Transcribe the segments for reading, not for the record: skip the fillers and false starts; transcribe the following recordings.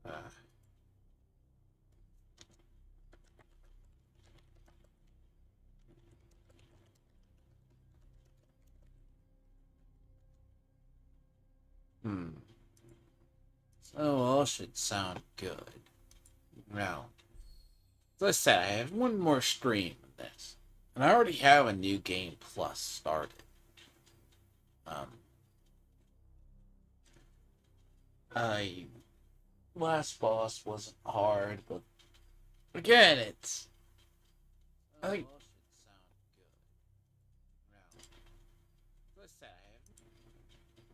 Uh, hmm. So all should sound good. Now, as I said, I have one more stream of this, and I already have a new game plus started. Um, I last boss wasn't hard, but again, it's I think.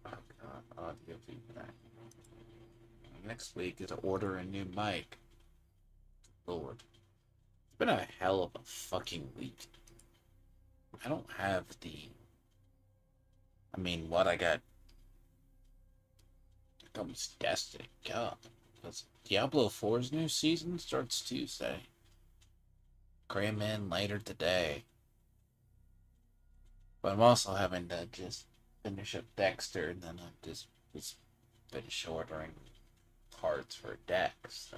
Oh God, audio feedback. Next week is to order a new mic. Lord, it's been a hell of a fucking week. I don't have the. I mean, what I got comes Destiny. God, because Diablo 4's new season starts Tuesday. Cram in later today. But I'm also having to just finish up Dexter, and then I'm just finish ordering parts for deck. So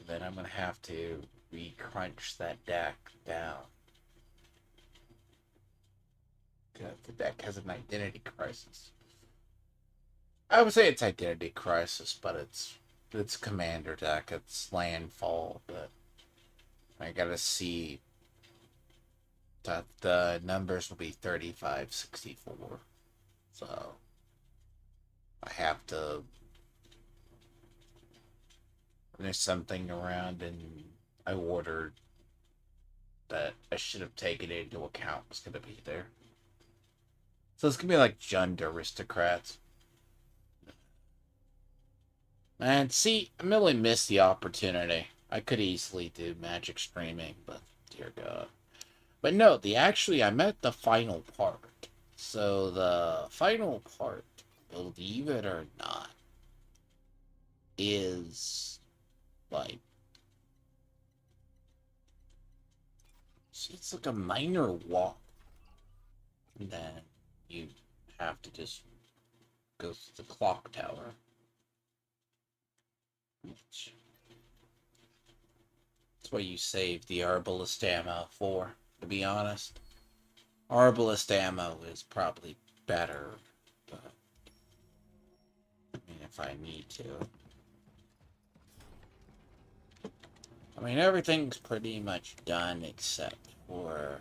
then I'm gonna have to re-crunch that deck down. The deck has an identity crisis. I would say it's identity crisis, but it's commander deck. It's landfall, but I gotta see that the numbers will be 3564. So I have to. There's something around, and I ordered that I should have taken it into account was gonna be there. So it's gonna be like Jund aristocrats. And see, I really missed the opportunity. I could easily do magic streaming, but dear God. But no, I'm at the final part. So the final part, believe it or not, is like it's like a minor walk. And then you have to just go to the clock tower. Which that's what you save the arbalist ammo for, to be honest. Arbalist ammo is probably better, but I mean, if I need to. I mean, everything's pretty much done except for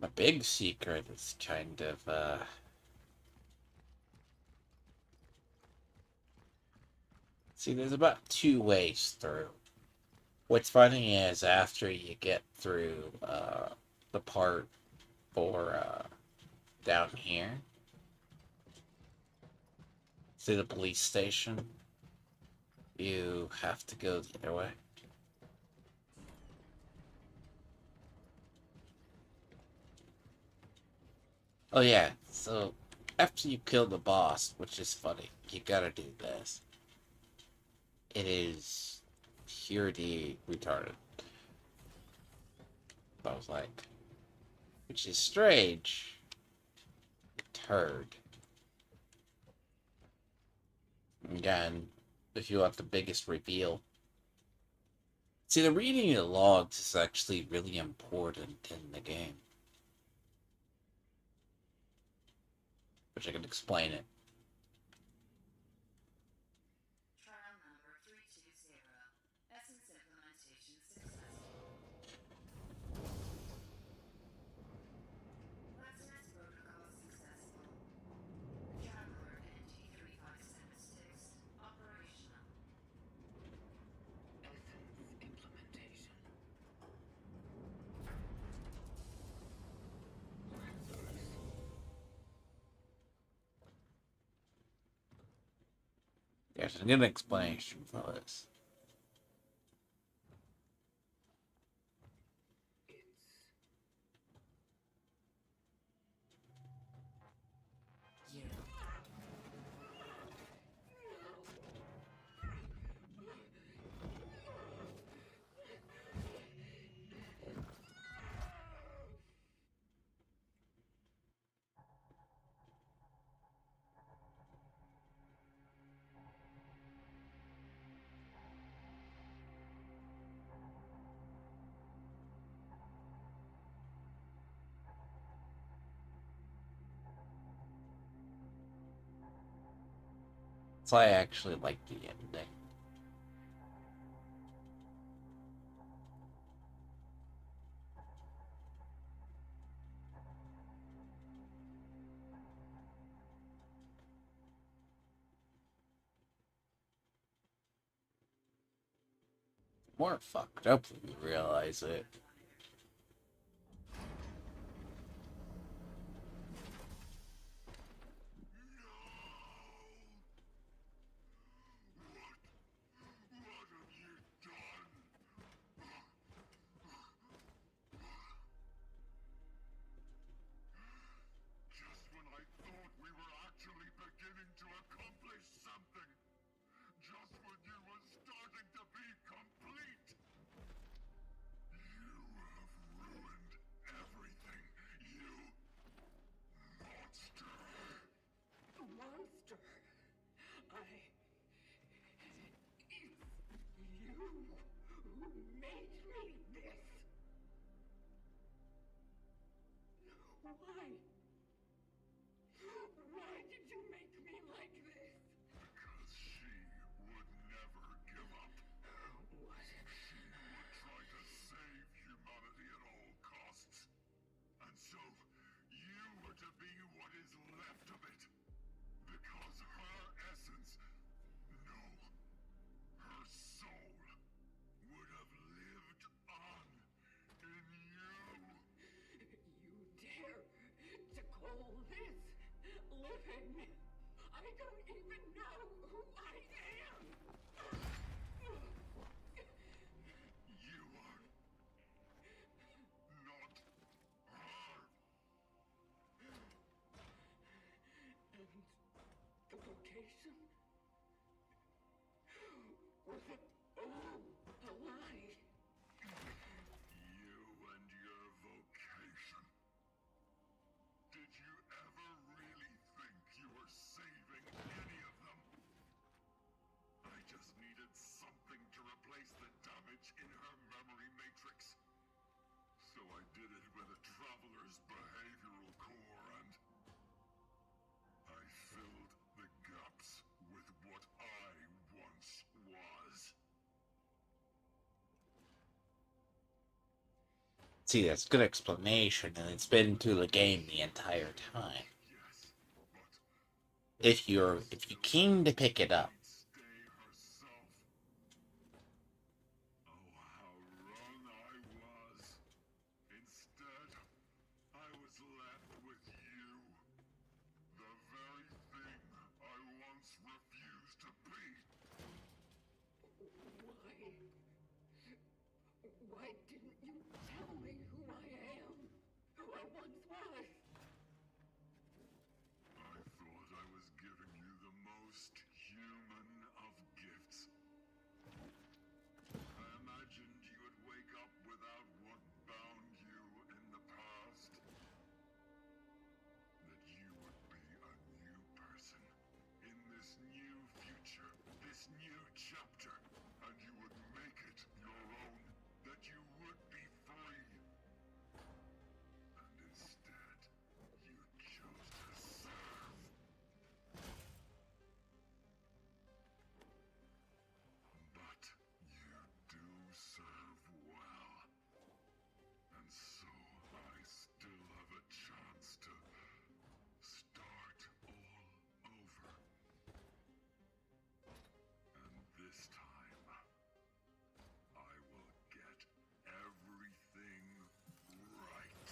a big secret is kind of, see, there's about two ways through. What's funny is after you get through, the part for, down here, see the police station, you have to go the other way. Oh yeah, so after you kill the boss, which is funny, you gotta do this. It is purely retarded. I was like, which is strange. Turd. Again, if you want the biggest reveal. See, the reading of the logs is actually really important in the game. Which I can explain it. There's a good explanation for this. So I actually like the ending. More fucked up when you realize it. Just when I thought we were actually beginning to accomplish something. Just when you were starting to be complete. You have ruined everything, you monster. Monster? It's you who made me this. Why? Why did you make me like this? Because she would never give up. What? She would try to save humanity at all costs. And so, you were to be what is left of it. Because her essence, no, her soul, would have lived on in you. You dare to call this living? I don't even know who I am. You are not her. And the location? Was it all a lie? You and your vocation. Did you ever really think you were saving any of them? I just needed something to replace the damage in her memory matrix. So I did it with a traveler's behavioral core and I filled the gaps with what I once was. See, that's a good explanation, and it's been to the game the entire time. Yes, but If you're keen to pick it up, stay herself. Oh, how wrong I was. Instead, I was left with you. The very thing I once refused to be. Why? Why didn't you tell me who I am? Who I once was? I thought I was giving you the most human of gifts. I imagined you would wake up without what bound you in the past. That you would be a new person in this new future, this new chapter, and you would make it your own. That you would be free. And instead, you chose to serve. But you do serve well. And so I still have a chance to start all over. And this time, I will get everything right.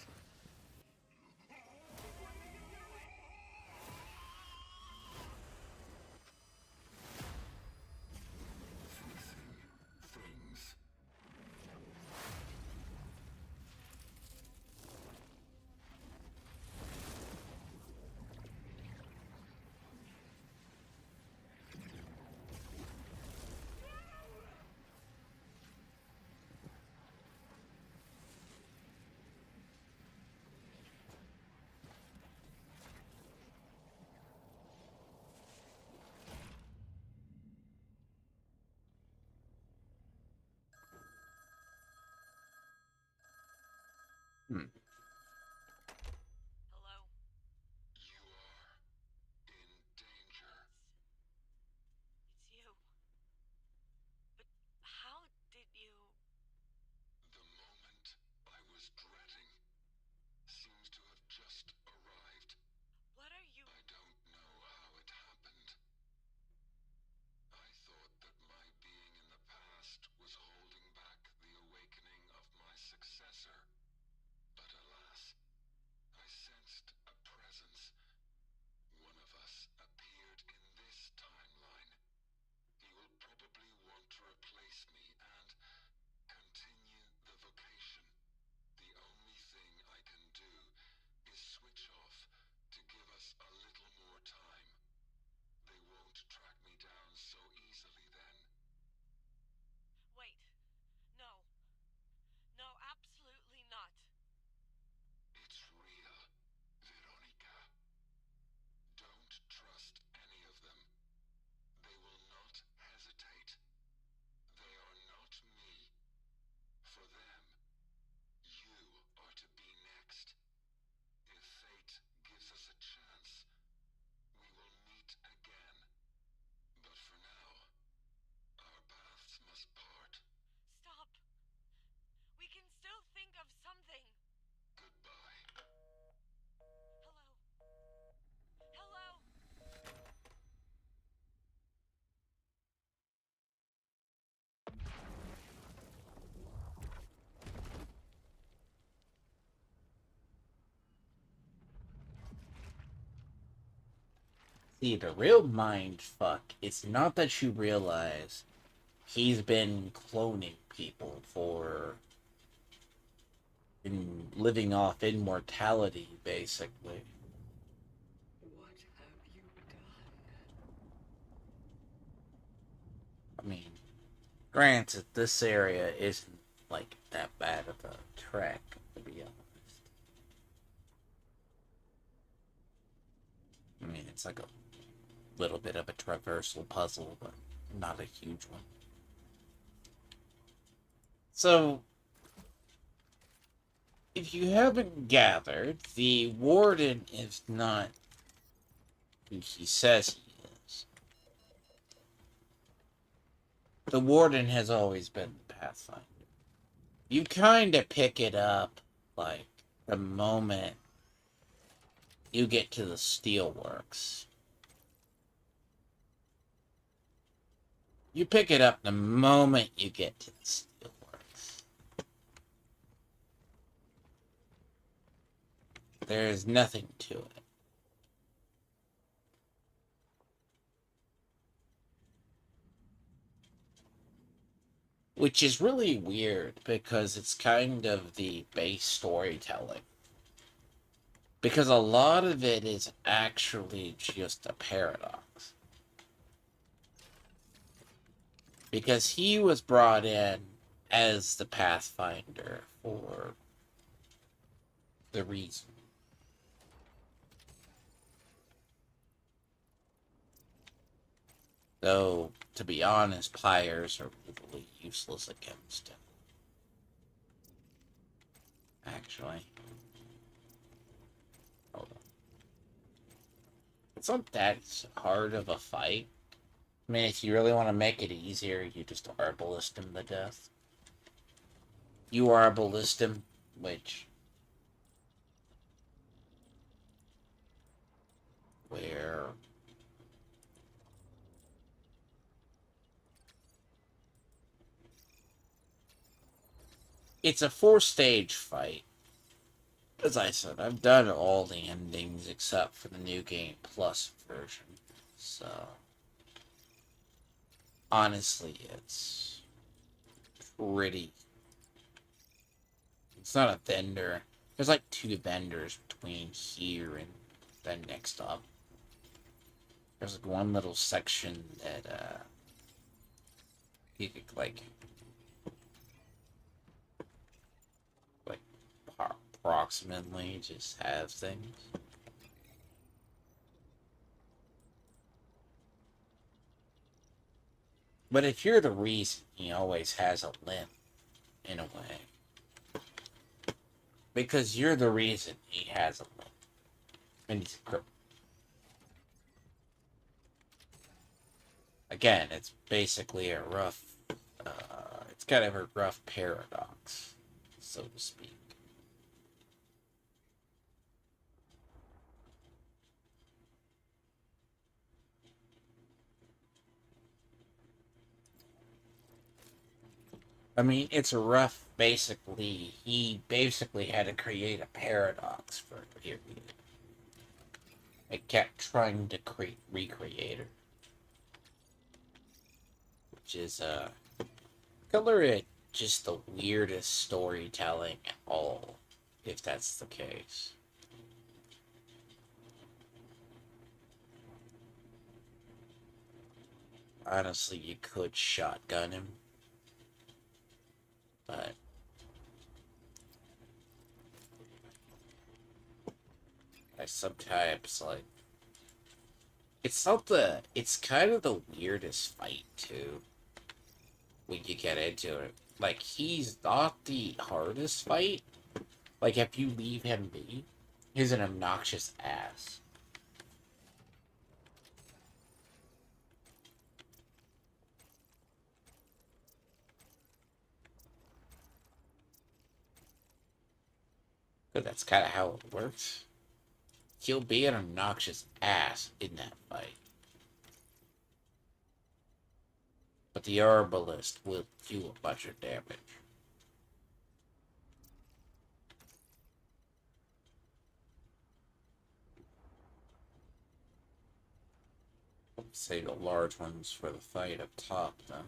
Things. hmm. Hello? You are in danger. See, the real mind fuck, it's not that you realize he's been cloning people for living off immortality, basically. What have you done? I mean, granted, this area isn't like that bad of a trek, to be honest. I mean, it's like a little bit of a traversal puzzle, but not a huge one. So, if you haven't gathered, the warden is not who he says he is. The warden has always been the Pathfinder. You kind of pick it up, like, the moment you get to the steelworks. You pick it up the moment you get to the steelworks. There's nothing to it. Which is really weird because it's kind of the base storytelling. Because a lot of it is actually just a paradox. Because he was brought in as the Pathfinder for the reason. Though, to be honest, pyres are really useless against him. Actually. Hold on. It's not that hard of a fight. I mean, if you really want to make it easier, you just arbalist him to death. You arbalist him, which... Where... It's a 4-stage fight. As I said, I've done all the endings except for the New Game Plus version. So... Honestly, it's pretty... It's not a vendor. There's like 2 vendors between here and then next up. There's like one little section that you could like approximately just have things. But if you're the reason, he always has a limp, in a way. Because you're the reason he has a limp. And he's a cripple. Again, it's basically a rough, it's kind of a rough paradox, so to speak. I mean, it's a rough, basically, he basically had to create a paradox for a period. It kept trying to recreate it. Which is, color it just the weirdest storytelling at all, if that's the case. Honestly, you could shotgun him. But I sometimes like it's kind of the weirdest fight too when you get into it. Like, he's not the hardest fight. Like, if you leave him be, he's an obnoxious ass. But that's kind of how it works. He'll be an obnoxious ass in that fight. But the Arbalist will do a bunch of damage. Save the large ones for the fight up top, then.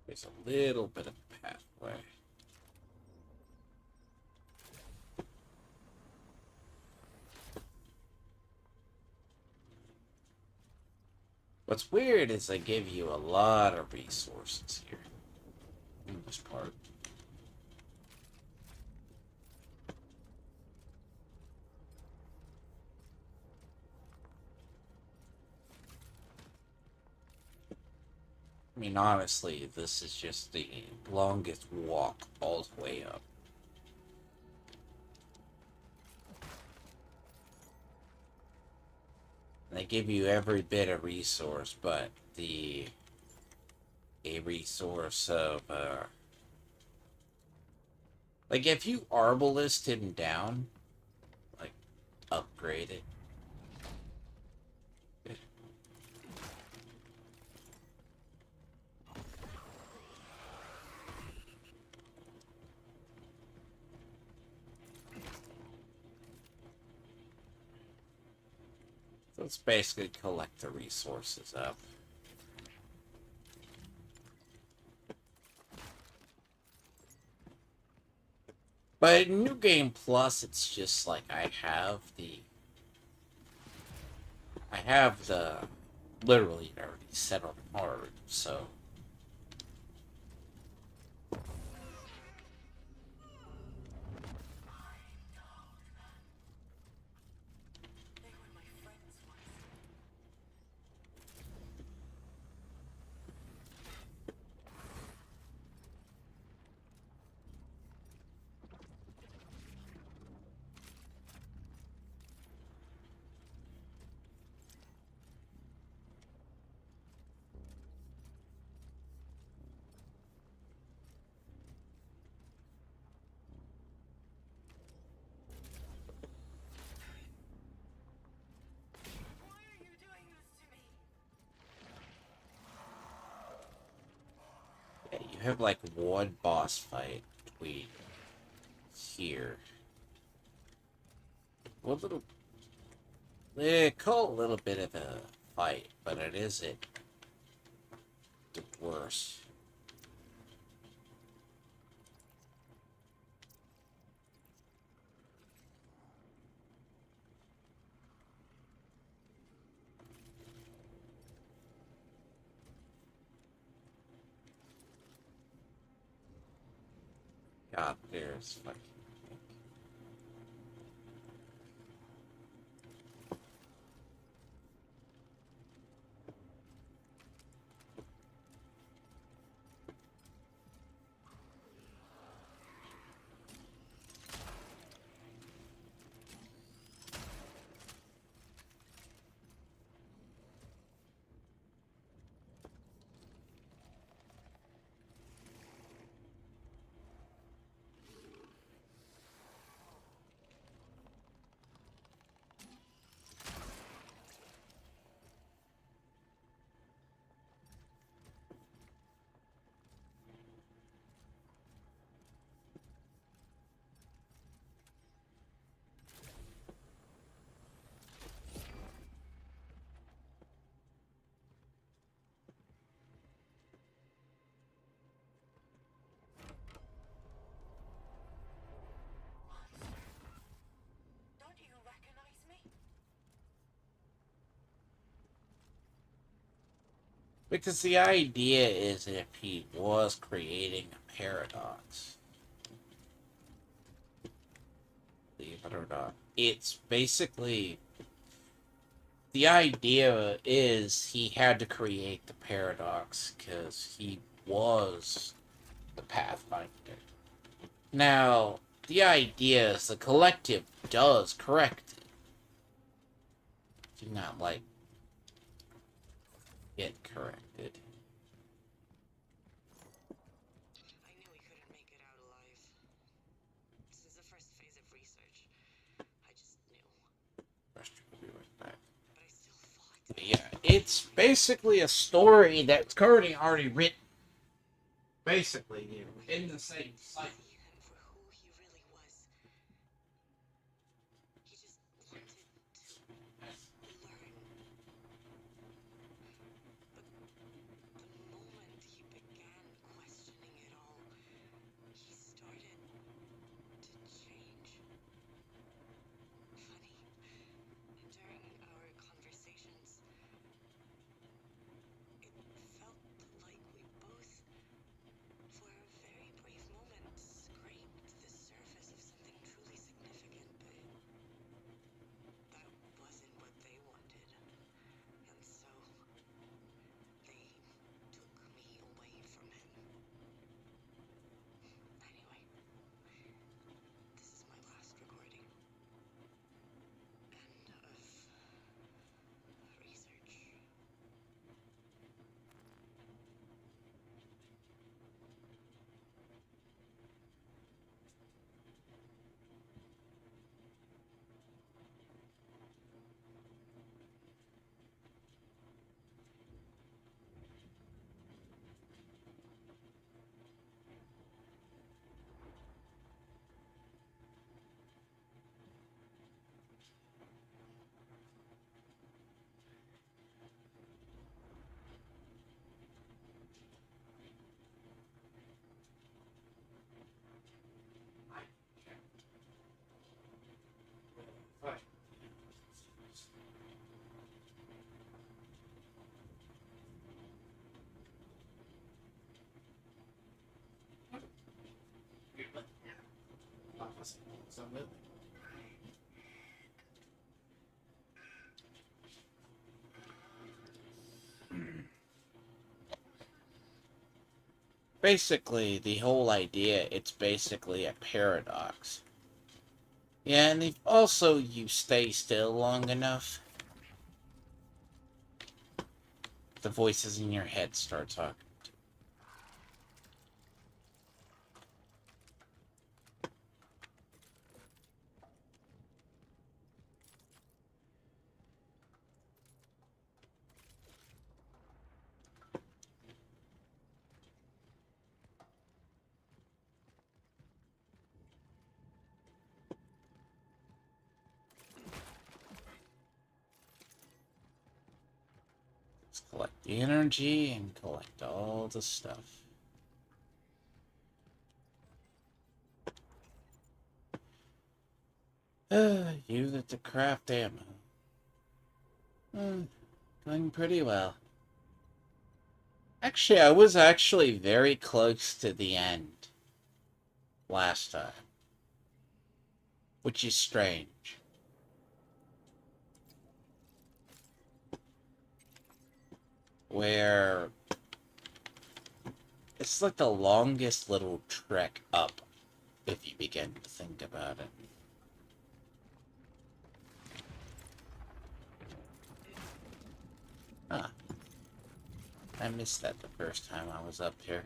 There's a little bit of a pathway. What's weird is they give you a lot of resources here in this part. I mean, honestly, this is just the longest walk all the way up. They give you every bit of resource, but a resource of, like, if you arbalist him down, like, upgrade it. So let's basically collect the resources up. But in New Game Plus, it's just like I have the literally already set on hard, so. Yeah, you have like one boss fight between here. One little, call it a little bit of a fight, but it isn't the worst. God, there's fucking. Because the idea is if he was creating a paradox, believe it or not, it's basically the idea is he had to create the paradox because he was the Pathfinder. Now, the idea is the collective does correct it. Do not, like, get corrected. I knew he couldn't make it out alive. This is the first phase of research. I just knew. We'll be right back. But I still fought. But yeah, it's basically a story that's currently already written. Basically, in the same cycle. See him for who he really was. He just wanted to learn. But the moment he began questioning it all, he started to change. Funny, during our conversations, it felt like we both, for a very brief moment, scraped the surface of something truly significant, but that wasn't what they wanted. And so, they took me away from him. Anyway, this is my last recording. End of research. Basically, the whole idea, it's basically a paradox. Yeah, and if also you stay still long enough, the voices in your head start talking. Let's collect the energy and collect all the stuff. Use it to craft ammo. Going pretty well. Actually, I was actually very close to the end last time. Which is strange. Where it's like the longest little trek up, if you begin to think about it. Huh. I missed that the first time I was up here.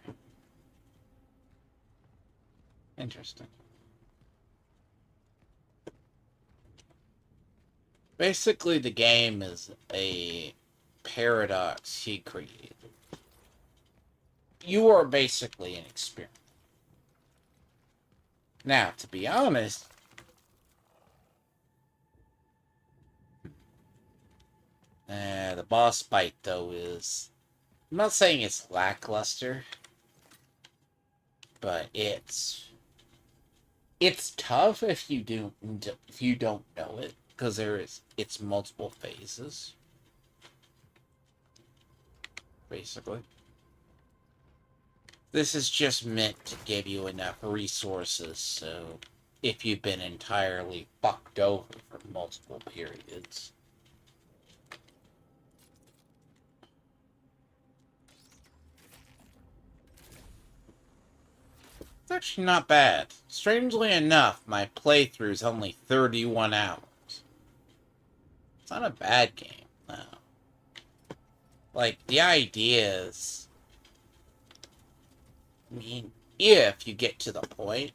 Interesting. Basically, the game is a paradox he created. You are basically an experiment. Now, to be honest, the boss fight, though, is... I'm not saying it's lackluster, but it's tough if you don't know it, because it's multiple phases. basically. This is just meant to give you enough resources, so if you've been entirely fucked over for multiple periods. It's actually not bad. Strangely enough, my playthrough is only 31 hours. It's not a bad game, no. Like, the idea is... I mean, if you get to the point,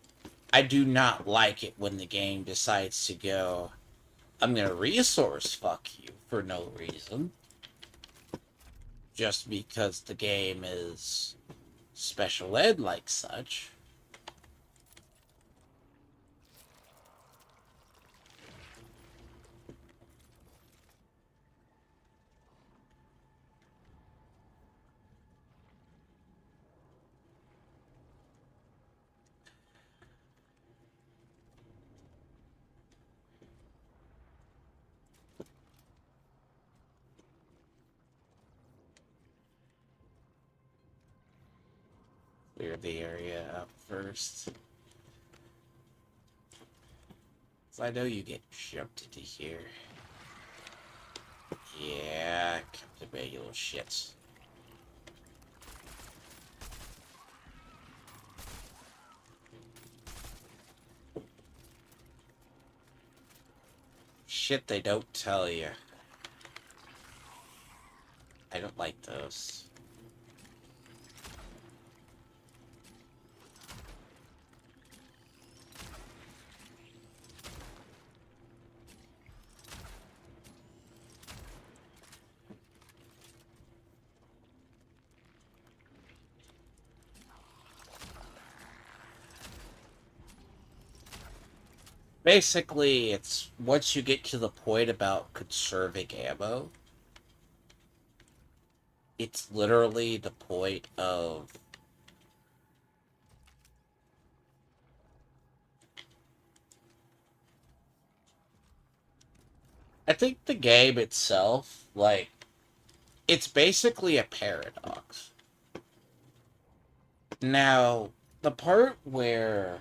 I do not like it when the game decides to go, I'm gonna resource fuck you for no reason. Just because the game is special ed like such. Clear the area out first. So I know you get jumped into here. Yeah, come to me, you little shits. Shit they don't tell you. I don't like those. Basically, it's once you get to the point about conserving ammo, it's literally the point of I think the game itself, like, it's basically a paradox. Now, the part where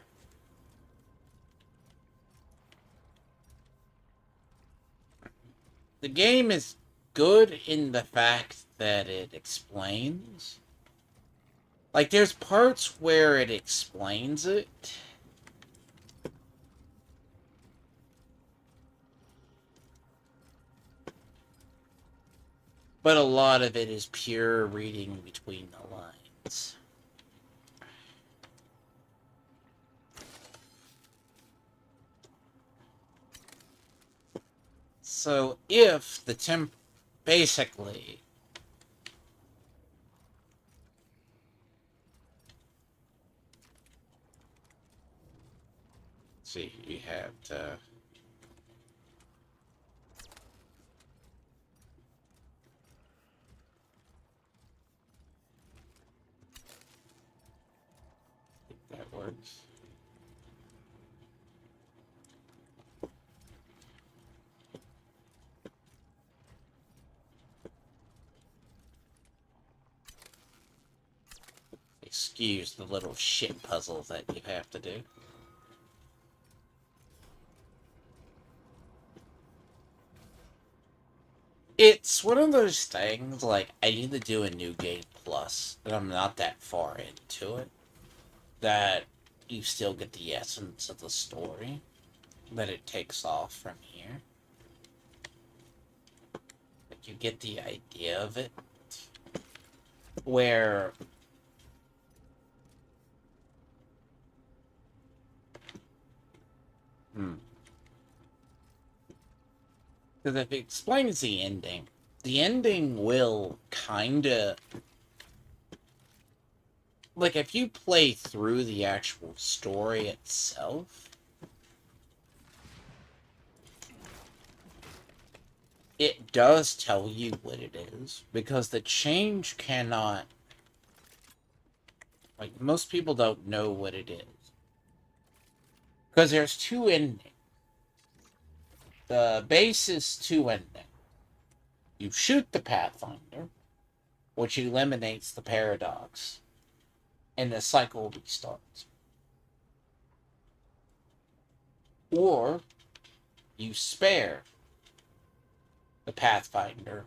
the game is good in the fact that it explains. Like, there's parts where it explains it. But a lot of it is pure reading between the lines. So if the basically, see, you have to that works. Excuse the little shit puzzles that you have to do. It's one of those things, like, I need to do a new game plus, and I'm not that far into it, that you still get the essence of the story, that it takes off from here. Like, you get the idea of it, where because if it explains the ending will kinda... Like, if you play through the actual story itself, it does tell you what it is, because the change cannot... Like, most people don't know what it is. Because there's two endings. The base is two endings. You shoot the Pathfinder, which eliminates the paradox, and the cycle restarts. Or you spare the Pathfinder,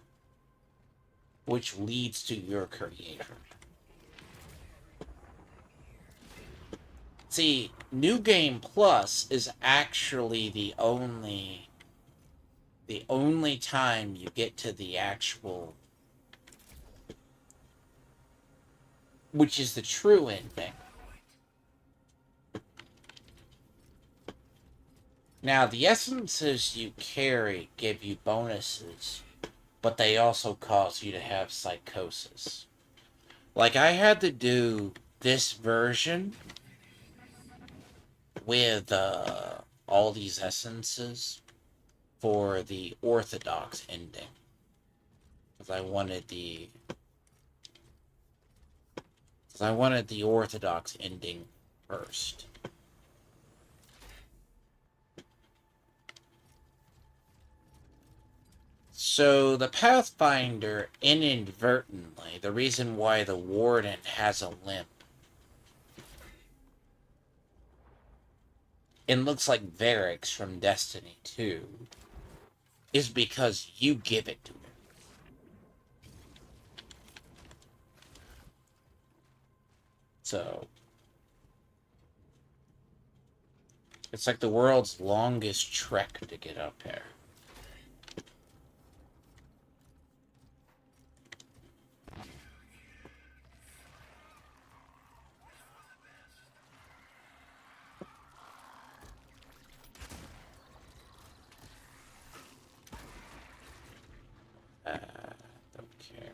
which leads to your creation. See, New Game Plus is actually the only time you get to the actual, which is the true ending. Now, the essences you carry give you bonuses, but they also cause you to have psychosis. Like, I had to do this version with all these essences for the orthodox ending. Because I wanted the orthodox ending first. So the Pathfinder, inadvertently, the reason why the Warden has a limp and looks like Varix from Destiny 2 is because you give it to him. So it's like the world's longest trek to get up there. Don't care.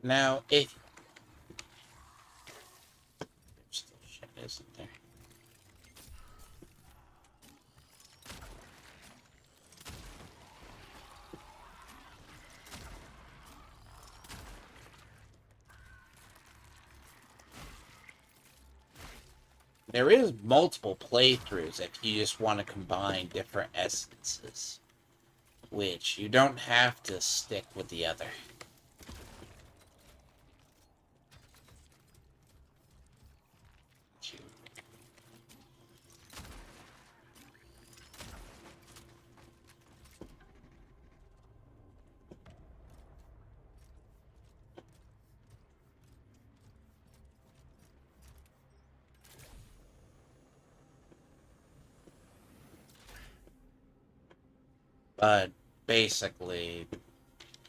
Now, if there's still shit, isn't there? There is multiple playthroughs if you just want to combine different essences, which you don't have to stick with the other. But basically,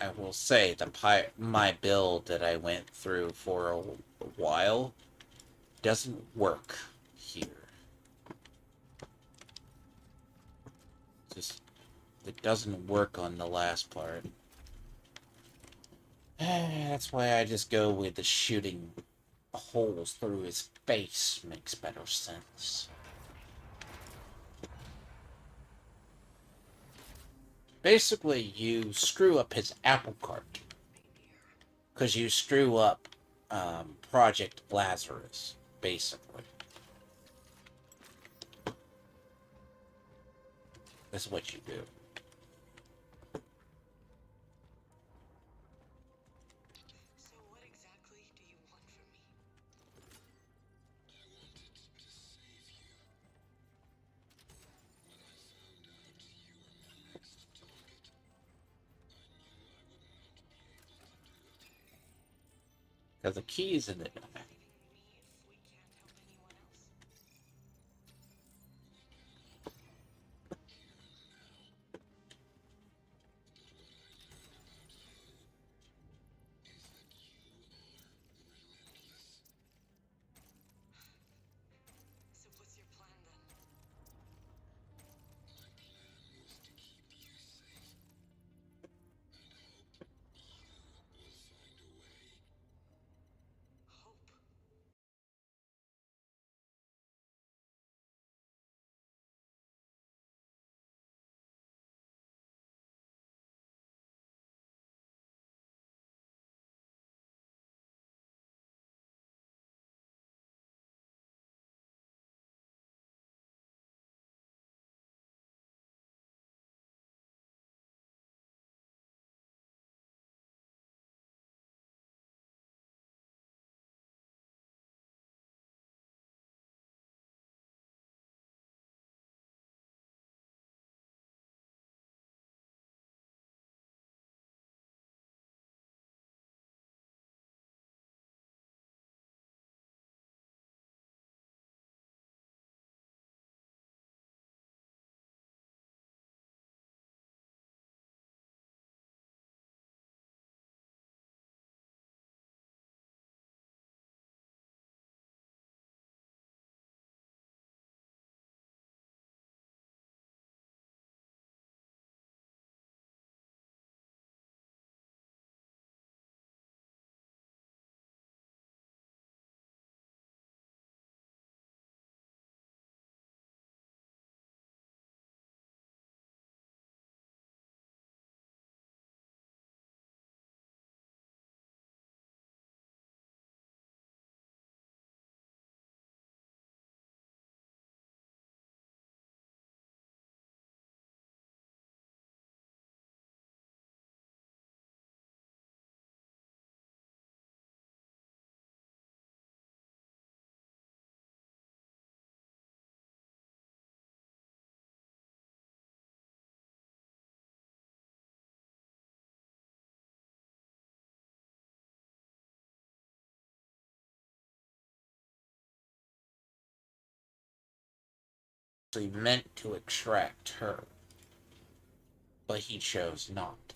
I will say my build that I went through for a while doesn't work here. Just it doesn't work on the last part. That's why I just go with the shooting holes through his face makes better sense. Basically, you screw up his apple cart. Because you screw up Project Lazarus, basically. That's what you do. So what exactly do you want from me? I wanted to save you. When I found out you were my next target, I knew I would not be able to do it. Because the key's in it. Saving me if we can't help anyone else? So what's your plan then? My plan was to keep you safe and hope you will find a way. Hope? actually meant to extract her, but he chose not to.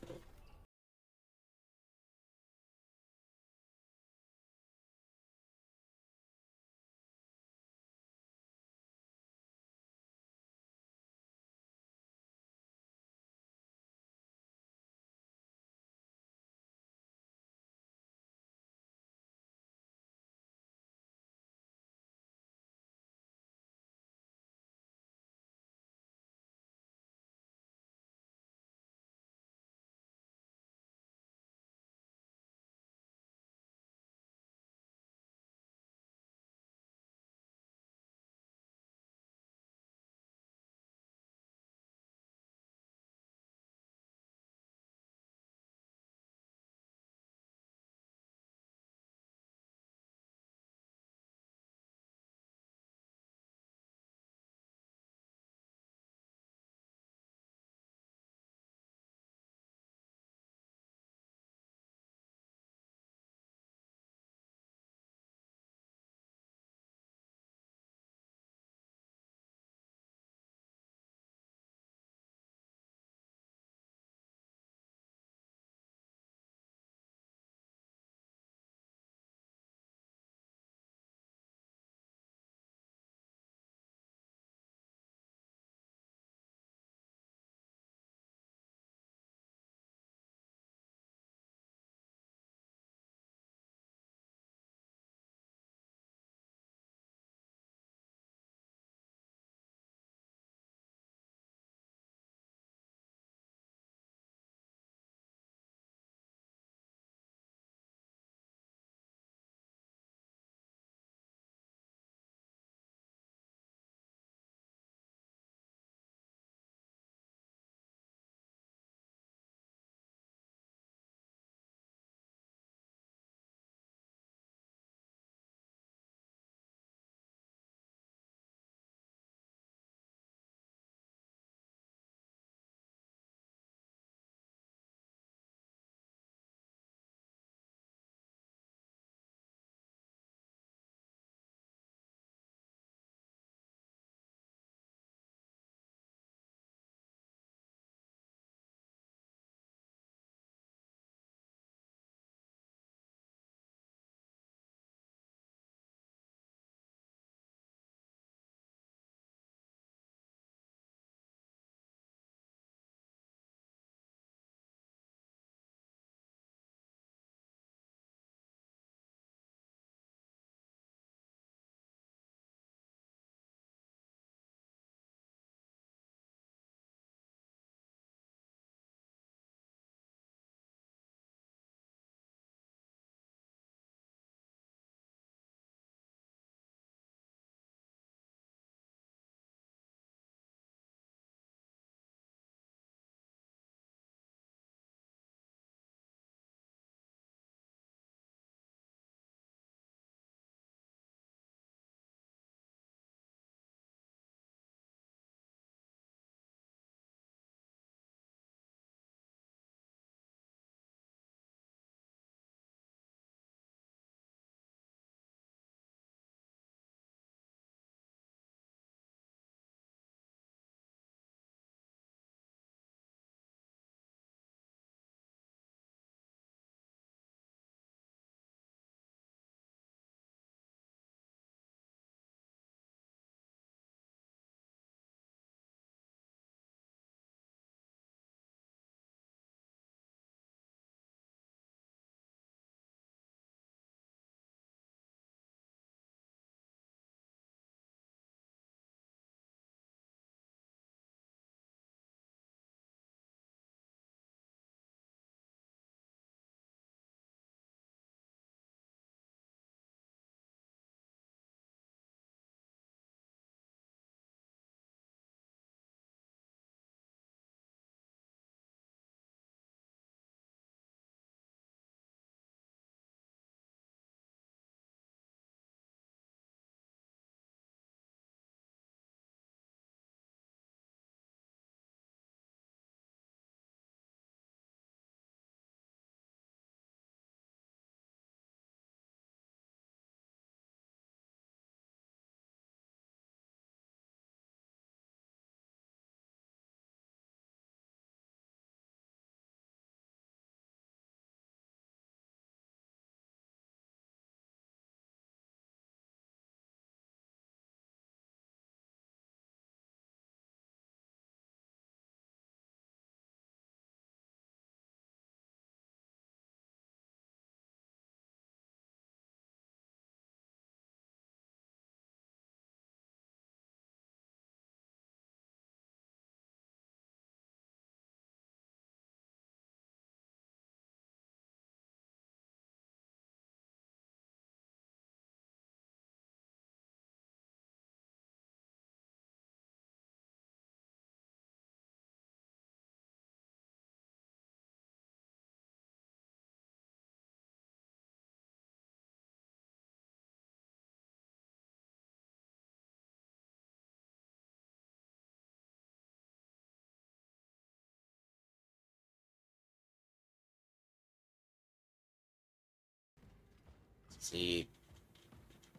See,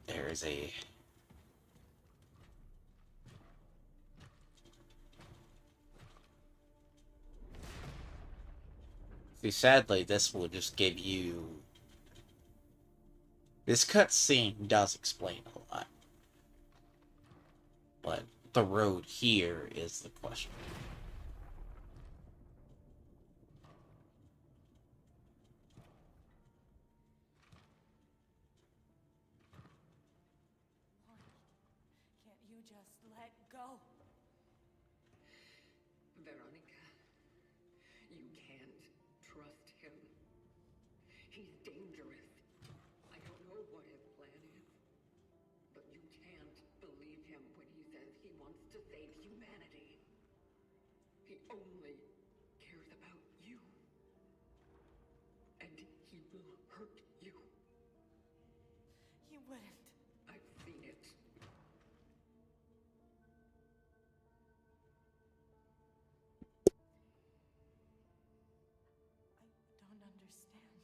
there is a... See, sadly, this will just give you... This cutscene does explain a lot. But the road here is the question. Can't you just let go? Veronica, you can't trust him. He's dangerous. I don't know what his plan is, but you can't believe him when he says he wants to save humanity. He only cares about you. And he will hurt you. He wouldn't. I've seen it. I don't understand.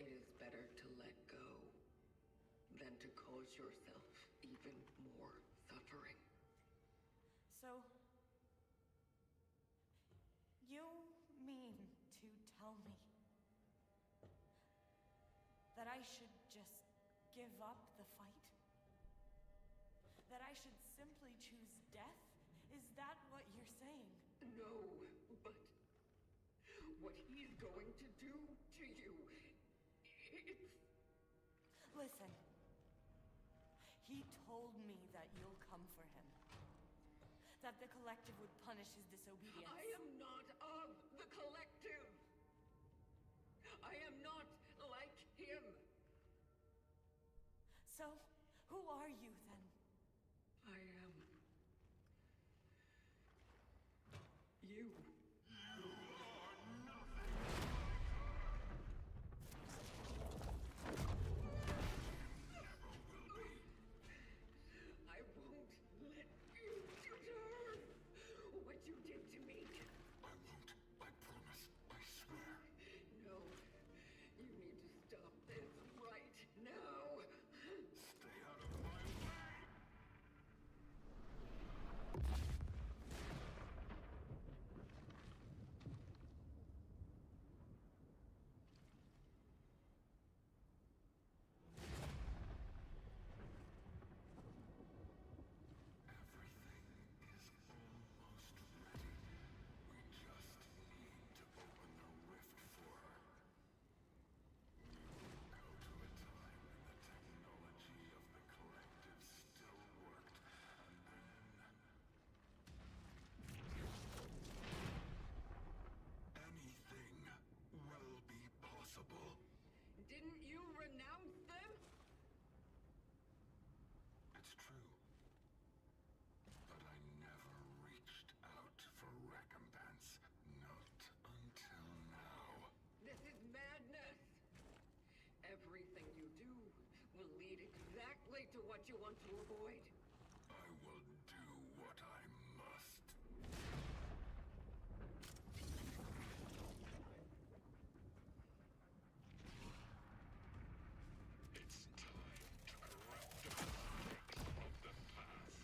It is better to let go than to cause yourself even more suffering. So, you mean to tell me that I should just give up the fight? That I should simply choose death? Is that what you're saying? No, but what he's going to do to you, it's... Listen. He told me that you'll come for him. That the collective would punish his disobedience. I am not of the collective. I am not like him. So, who are you then? I am... you. I won't let you do to her what you did to me. I won't. I promise. I swear. No, you need to stop this right now. Stay out of my way! Everything is almost ready. We just need to open the rift for her. We will go to a time when the technology of the collective still worked, and then... anything will be possible. Didn't you renounce them? It's true. But I never reached out for recompense. Not until now. This is madness. Everything you do will lead exactly to what you want to avoid. I will do what I must. It's time to correct the mistakes of the past.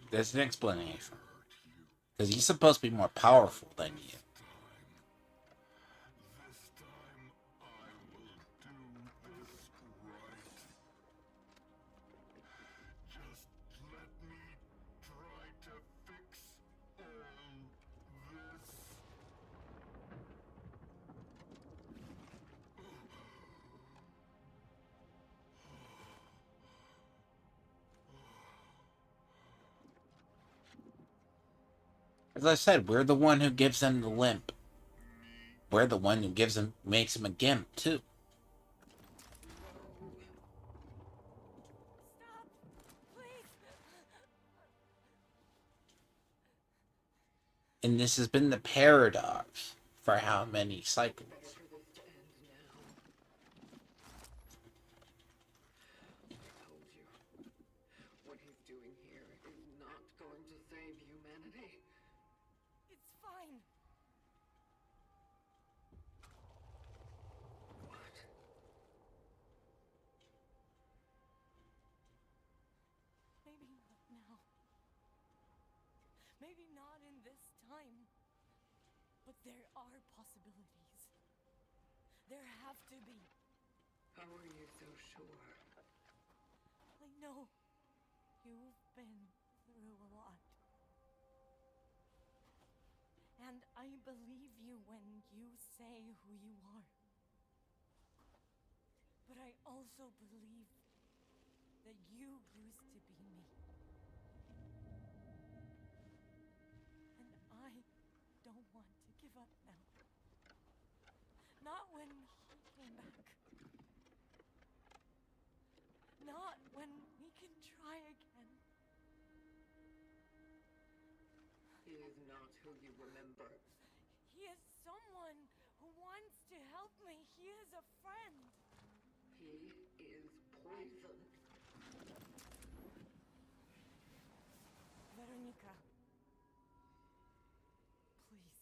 There's an explanation. Because he's supposed to be more powerful than you. This time I will do this right. Just let me try to fix all this. As I said, we're the one who gives him the limp. We're the one who makes him a gimp, too. Stop! Please! And this has been the paradox for how many cycles? Better for this to end now. I told you. What he's doing here is not going to save humanity. It's fine. What? Maybe not now. Maybe not in this time. But there are possibilities. There have to be. How are you so sure? I know you've been through a lot. And I believe you when you say who you are. But I also believe that you used to be me. And I don't want to give up now. Not when he came back. Not when we can try again. He is not who you remember. He is someone who wants to help me. He is a friend. He is poison. Veronica. Please.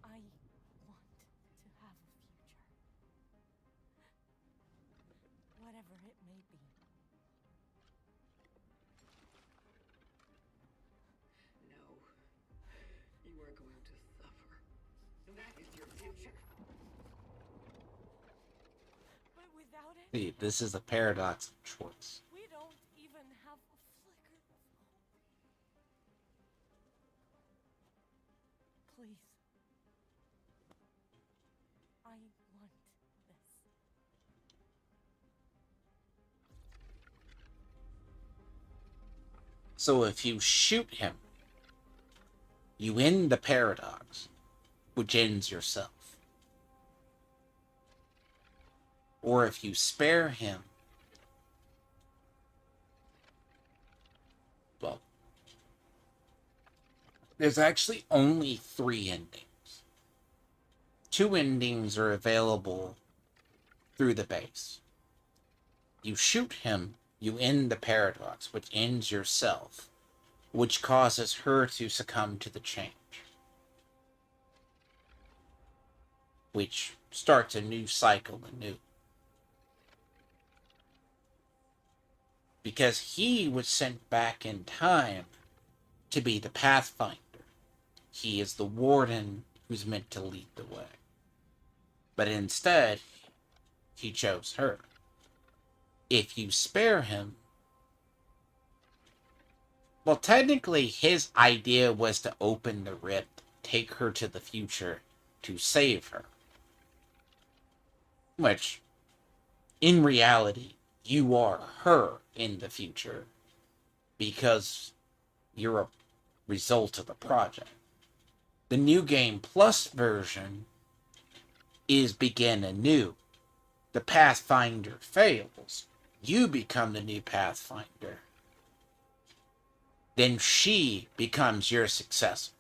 I want to have a future. Whatever it may be. No. You are going to suffer. That is your future. But without it, See, this is a paradox of choice. we don't even have a flicker of hope. Please. I want this. So if you shoot him, you end the paradox, which ends yourself. Or if you spare him, well, there's actually only 3 endings. 2 endings are available through the base. You shoot him, you end the paradox, which ends yourself, which causes her to succumb to the change, which starts a new cycle anew. Because he was sent back in time to be the Pathfinder. He is the warden who's meant to lead the way. But instead, he chose her. If you spare him, well, technically his idea was to open the rift, take her to the future, to save her. Which, in reality, you are her in the future because you're a result of the project. The New Game Plus version is begin anew. The Pathfinder fails. You become the new Pathfinder. Then she becomes your successor.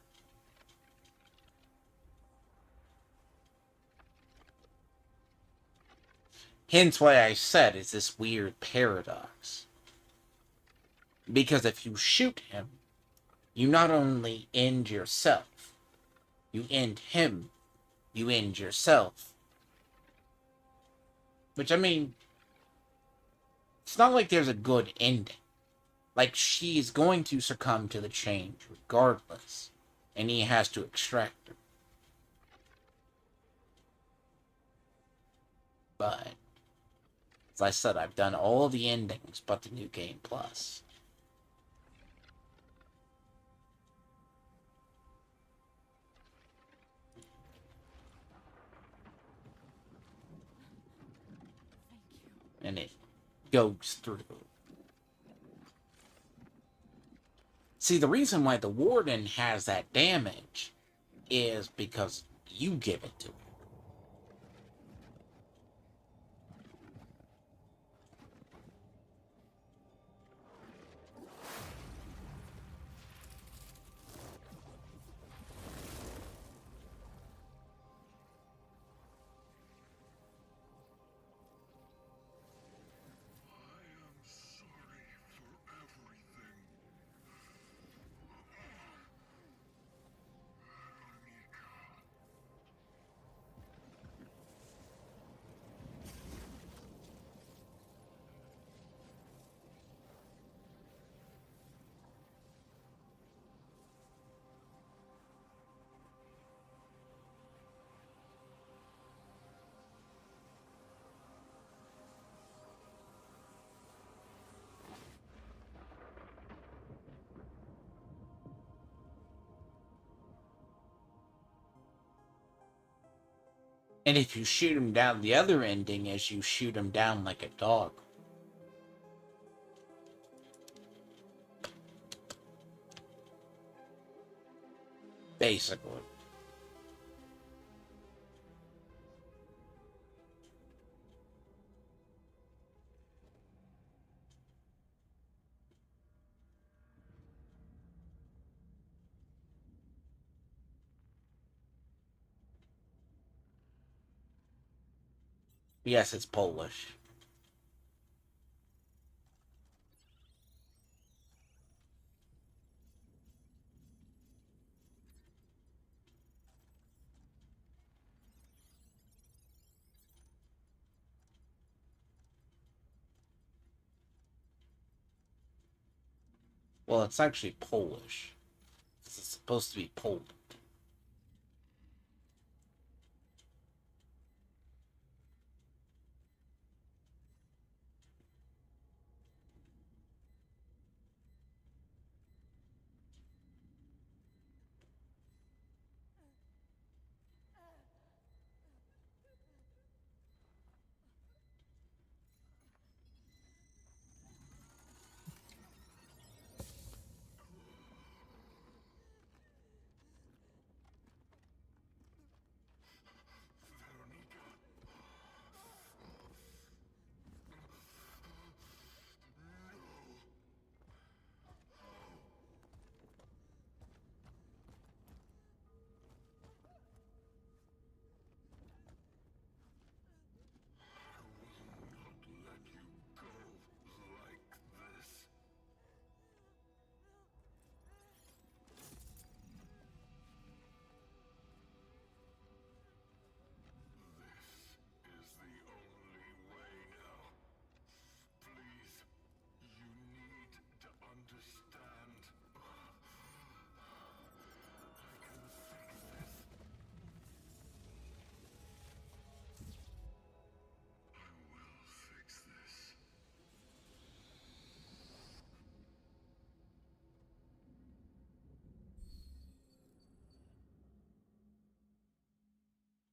Hence why I said it's this weird paradox. Because if you shoot him, you not only end yourself, you end him, you end yourself. Which, I mean, It's not like there's a good ending. Like, she's going to succumb to the change regardless, and he has to extract her. But, as I said, I've done all the endings but the New Game Plus. Thank you. And it goes through. See, the reason why the Warden has that damage is because you give it to him. I am sorry for everything. Veronica. And if you shoot him down, the other ending is you shoot him down like a dog. Basically. Yes, it's Polish. Well, it's actually Polish. It's supposed to be Poland. Veronica. Let you go like this. This is the only way now. Please, you need to understand. I can fix this. I will fix this.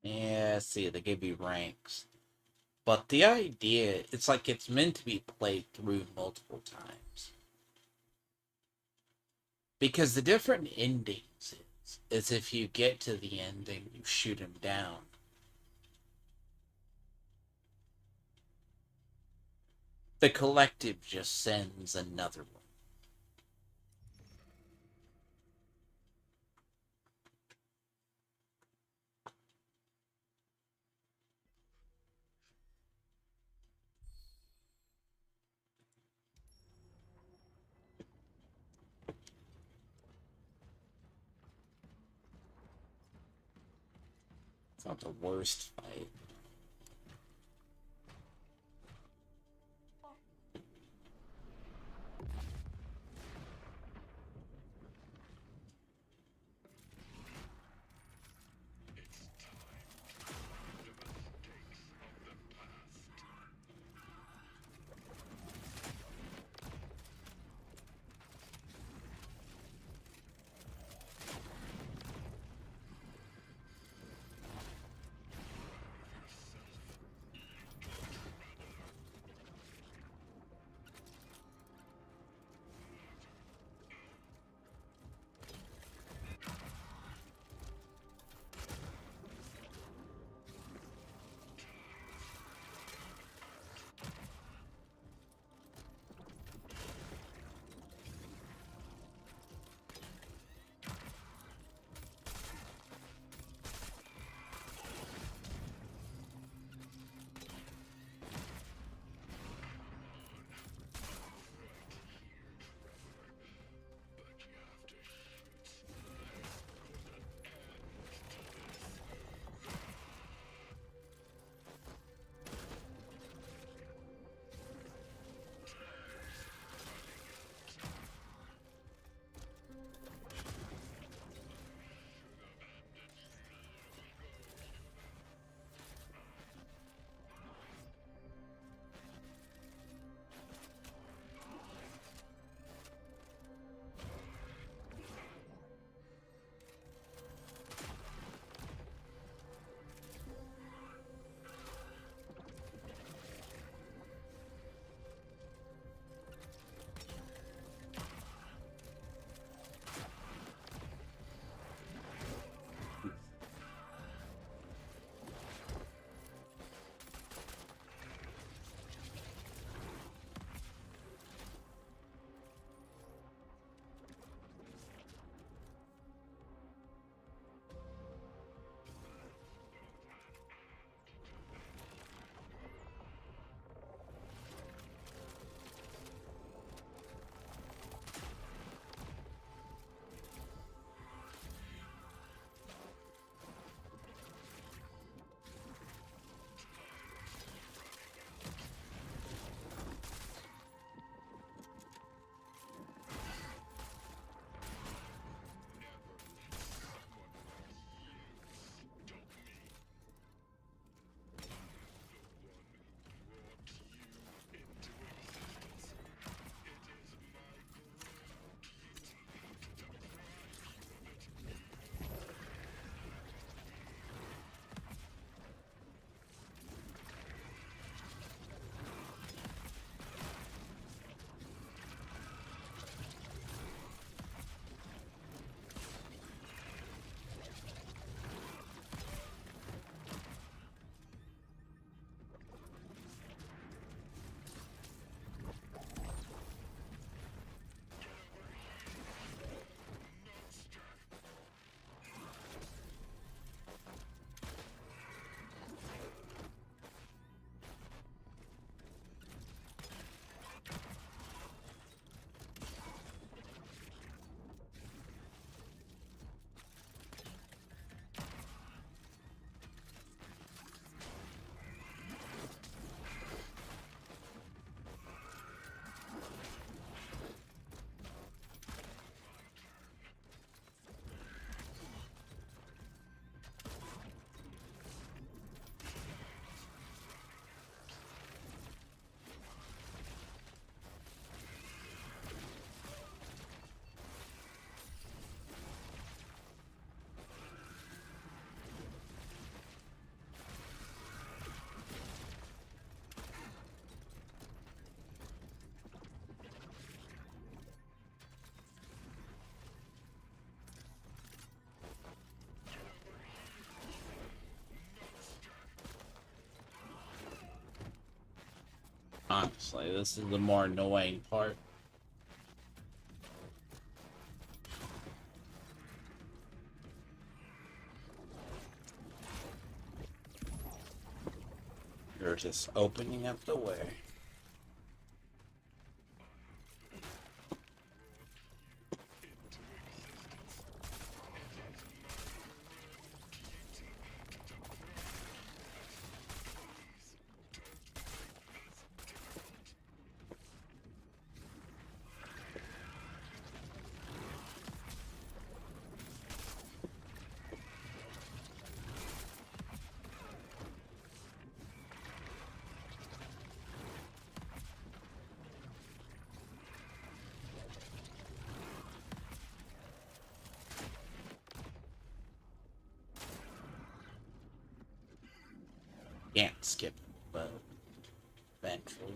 Yeah, see, they give you ranks. But the idea, it's like it's meant to be played through multiple times. Because the different endings is if you get to the ending, you shoot him down. The collective just sends another one. It's not the worst fight. Honestly, this is the more annoying part. You're just opening up the way. Can't skip it, but eventually.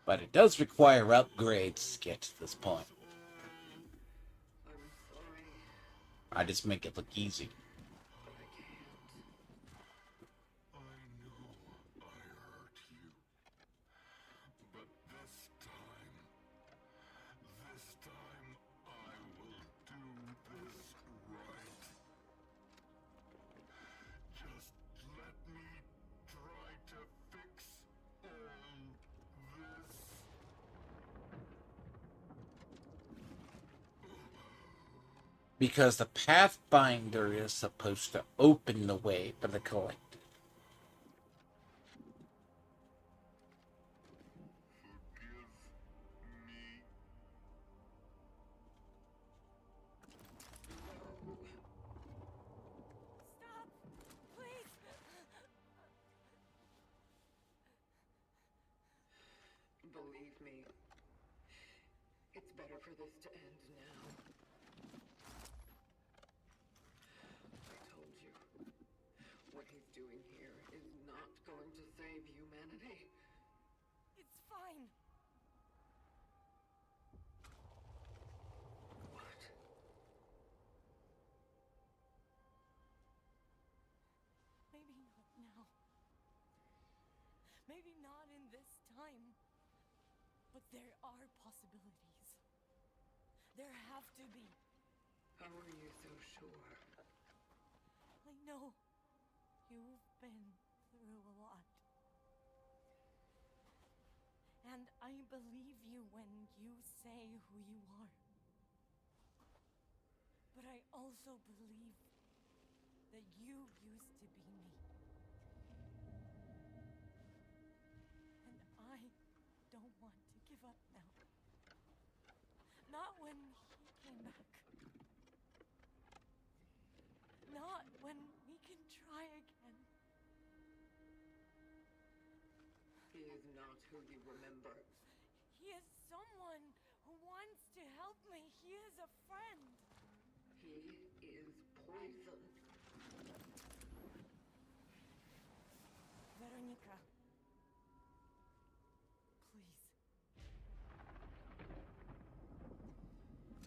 But it does require upgrades to get to this point. I'm sorry, I just make it look easy. but I can't. I know I hurt you. But this time I will do this right. Just let me try to fix all this. Because the Pathfinder is supposed to open the way for the collective. Forgive me. Stop! Please! Believe me, it's better for this to end now. I told you, what he's doing here is not going to save humanity. It's fine. What? Maybe not now. Maybe not in this time. But there are possibilities. There have to be. How are you so sure? I know you've been through a lot. And I believe you when you say who you are. But I also believe that you used to be me. And I don't want to give up now. Not when he came back. Not when we can try again. He is not who you remember. He is someone who wants to help me. He is a friend. He is poison. Veronica. Please.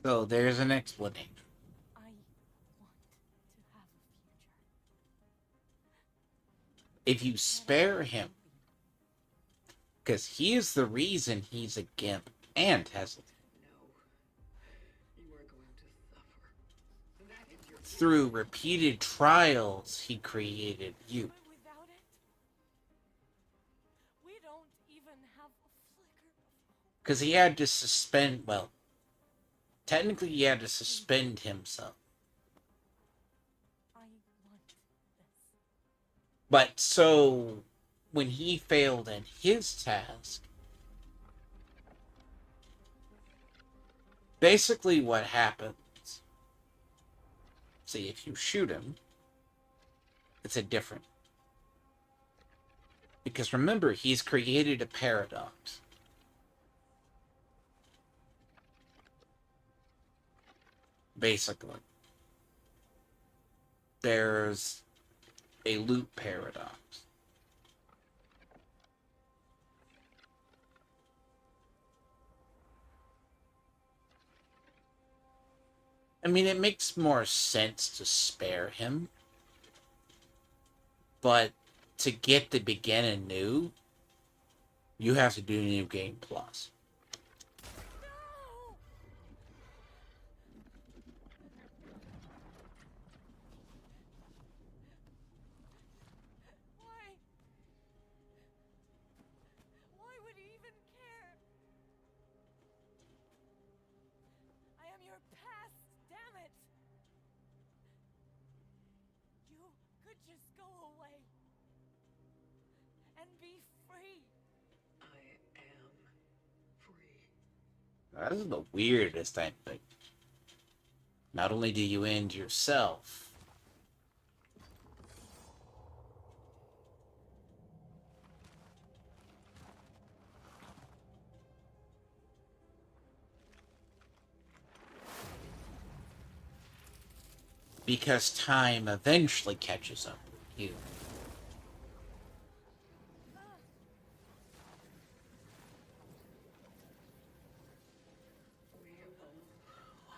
So there's an explanation. I want to have a future. If you spare him, because he is the reason he's a gimp and has No. You are going to suffer. That is your through repeated trials he created you. But without it, we don't even have a flicker of hope. Because he had to suspend, well, technically he had to suspend himself. I want this. But so when he failed in his task, basically what happens, see, if you shoot him, it's a different. Because remember, he's created a paradox. Basically, there's a loop paradox. I mean, it makes more sense to spare him, but to get the begin anew, you have to do New Game Plus. No! Why? Why would he even care? I am your past, damn it! You could just go away and be free. I am free. This is the weirdest thing. Not only do you end yourself, because time eventually catches up with you. We all are.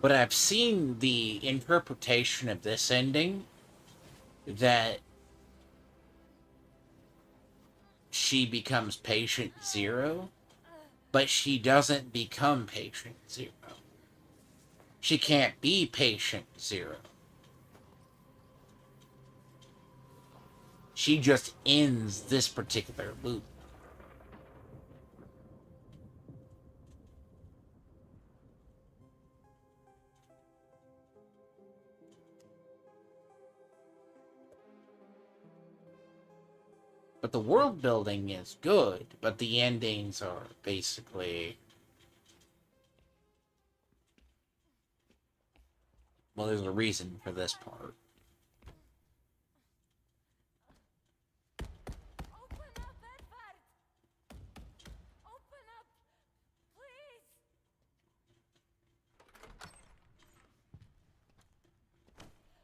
But I've seen the interpretation of this ending that she becomes patient zero, but she doesn't become patient zero. She can't be patient zero. She just ends this particular loop. But the world building is good, but the endings are basically... Well, there's a reason for this part. Open up, Edward! Open up, please!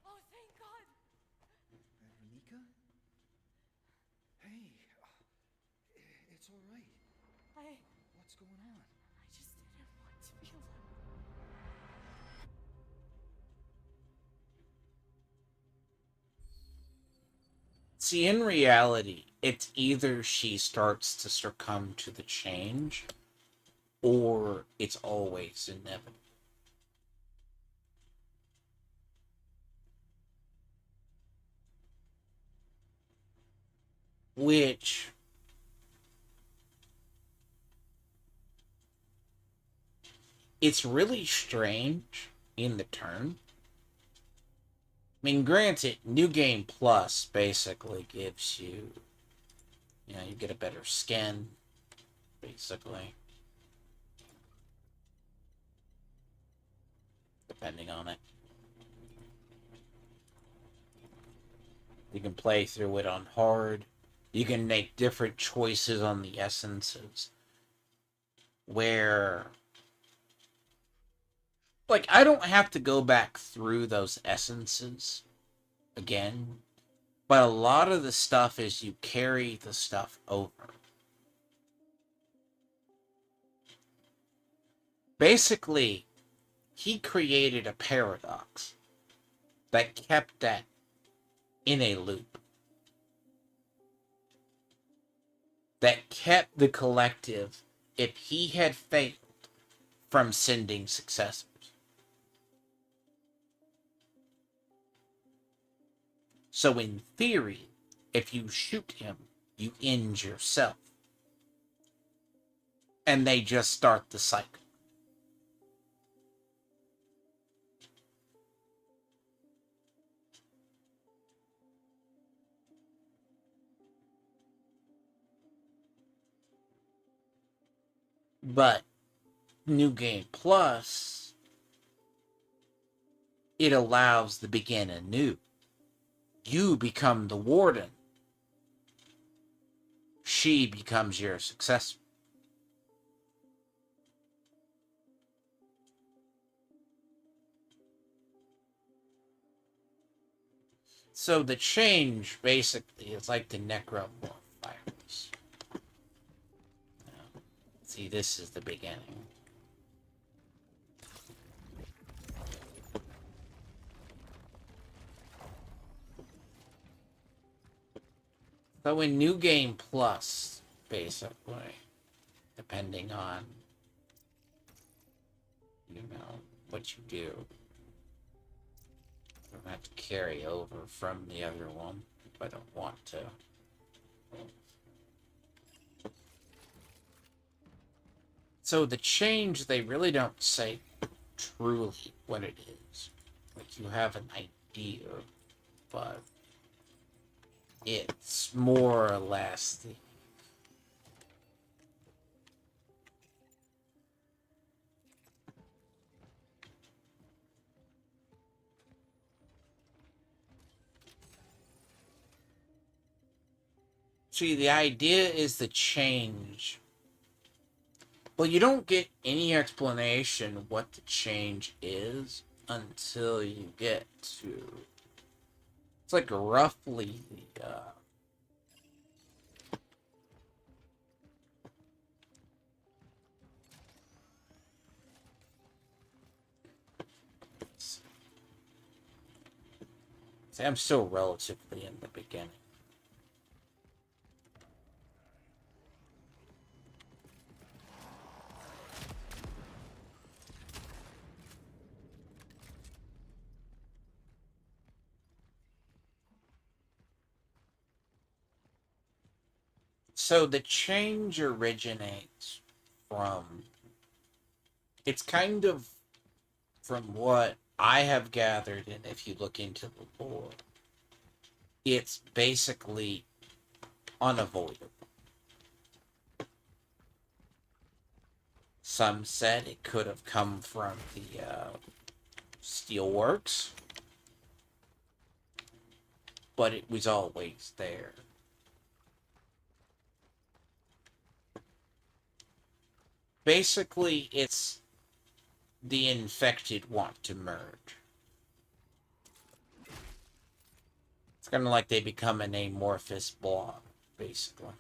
Oh, thank God! Veronica? Hey, it's all right. I What's going on? just didn't want to kill him. See, in reality, it's either she starts to succumb to the change, or it's always inevitable. Which... it's really strange in the turn. I mean, granted, New Game Plus basically gives you, you get a better skin, basically. Depending on it. You can play through it on hard. You can make different choices on the essences. Where... like, I don't have to go back through those essences again. But a lot of the stuff is you carry the stuff over. Basically, he created a paradox that kept that in a loop. That kept the collective, if he had failed, from sending successors. So in theory, if you shoot him, you end yourself. And they just start the cycle. But New Game Plus, it allows the begin anew. You become the warden. She becomes your successor. So the change basically is like the necromorph virus. See, this is the beginning. So in New Game Plus, basically, depending on, you know, what you do, you don't have to carry over from the other one if I don't want to. So the change, they really don't say truly what it is. Like, you have an idea, but it's more or less the... See, the idea is the change. Well, you don't get any explanation what the change is until you get to... It's like roughly the, see, I'm still relatively in the beginning. So the change originates from... It's kind of, from what I have gathered, and if you look into the lore, it's basically unavoidable. Some said it could have come from the steelworks, but it was always there. Basically, it's the infected want to merge. It's kind of like they become an amorphous blob, basically.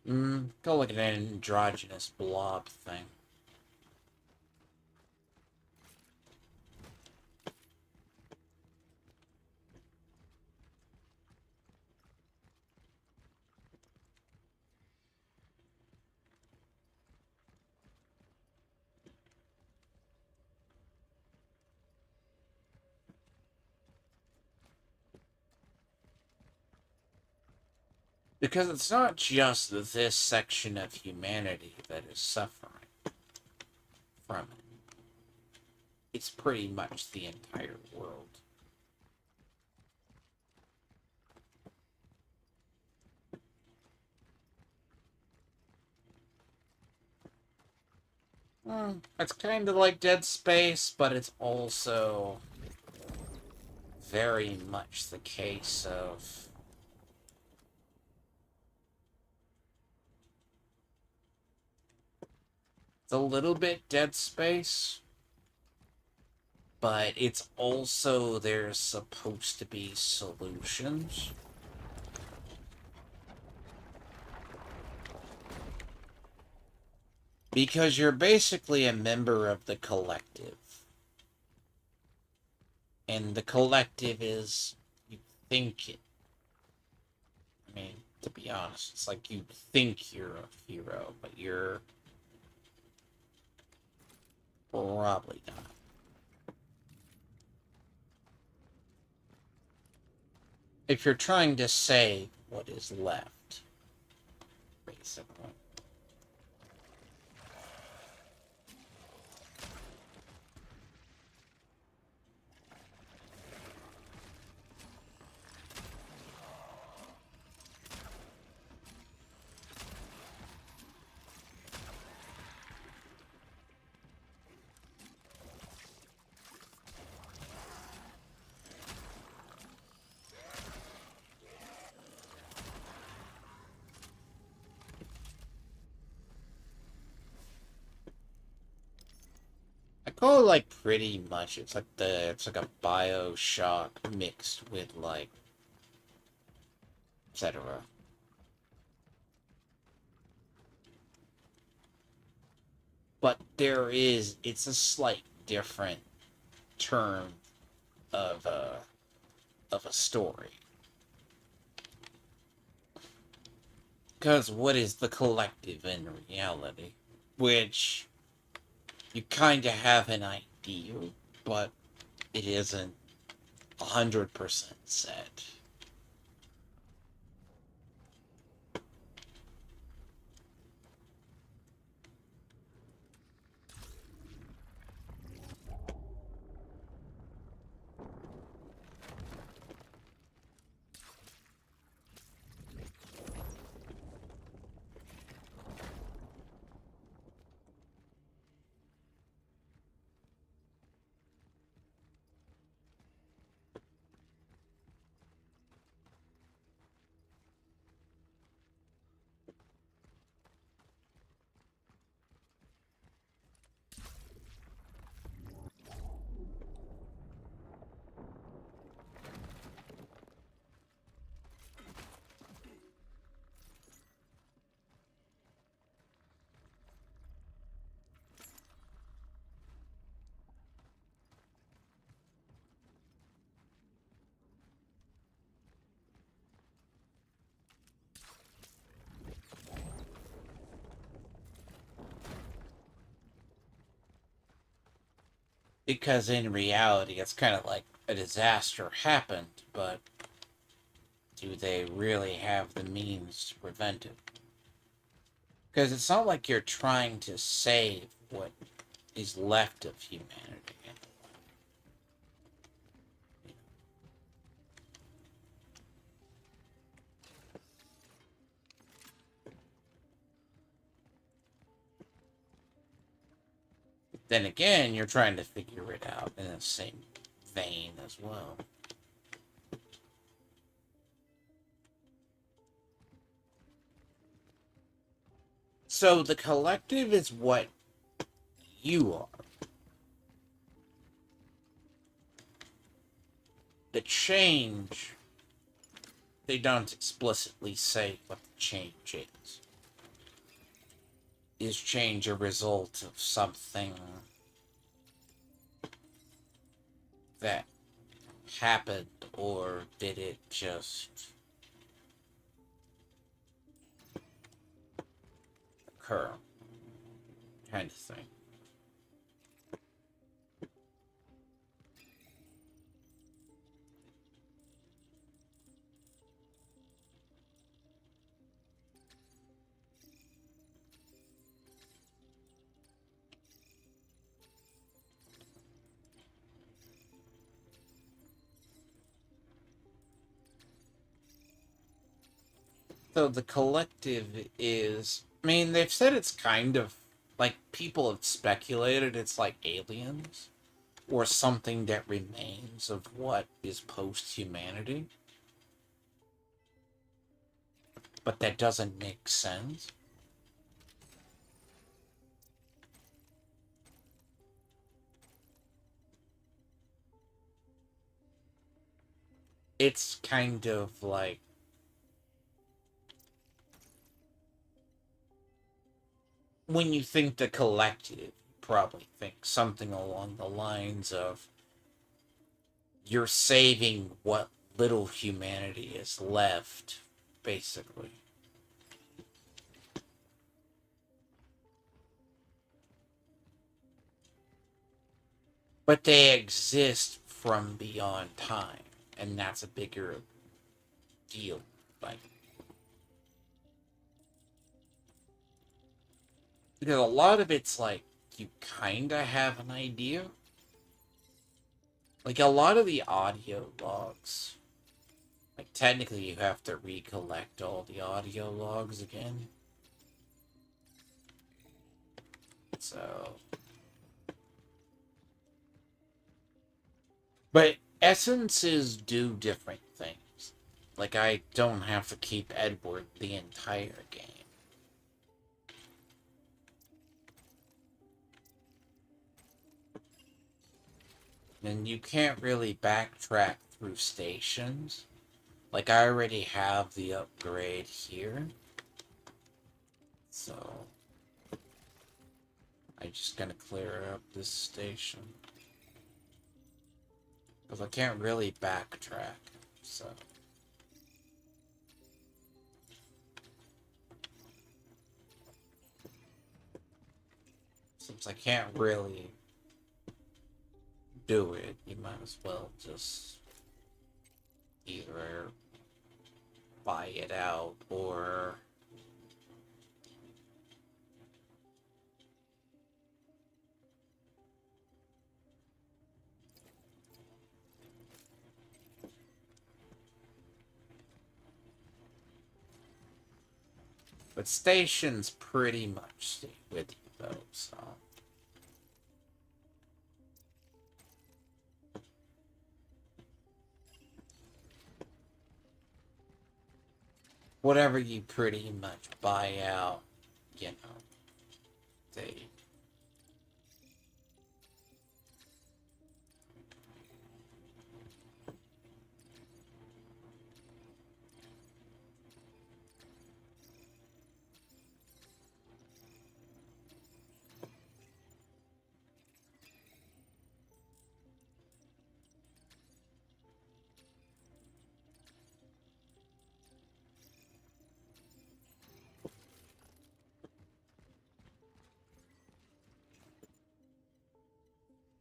Kind of like an androgynous blob thing. Because it's not just this section of humanity that is suffering from it. It's pretty much the entire world. It's kind of like Dead Space, but it's also very much the case of... It's a little bit Dead Space, but it's also, there's supposed to be solutions. Because you're basically a member of the collective. And the collective is, you think it. I mean, to be honest, it's like you think you're a hero, but you're probably not. If you're trying to save what is left, basically. Oh, like pretty much. It's like a Bioshock mixed with like etc. But it's a slight different term of a story. Because what is the collective in reality? Which you kind of have an idea, but it isn't 100% set. Because in reality, it's kind of like a disaster happened, but do they really have the means to prevent it? Because it's not like you're trying to save what is left of humanity. Then again, you're trying to figure it out in the same vein as well. So the collective is what you are. The change, they don't explicitly say what the change is. Is change a result of something that happened, or did it just occur? Kind of thing. So the collective is, I mean, they've said it's kind of like people have speculated it's like aliens or something that remains of what is post humanity. But that doesn't make sense. It's kind of like when you think the collective, you probably think something along the lines of you're saving what little humanity is left, basically. But they exist from beyond time, and that's a bigger deal. Like, because a lot of it's like you kinda have an idea. Like a lot of the audio logs, like technically you have to recollect all the audio logs again. So, but essences do different things. Like I don't have to keep Edward the entire game. And you can't really backtrack through stations. Like, I already have the upgrade here. So, I'm just gonna clear up this station. Because I can't really backtrack, so... Since I can't really do it, you might as well just either buy it out or but stations pretty much stay with you though, so whatever you pretty much buy out, you know, they...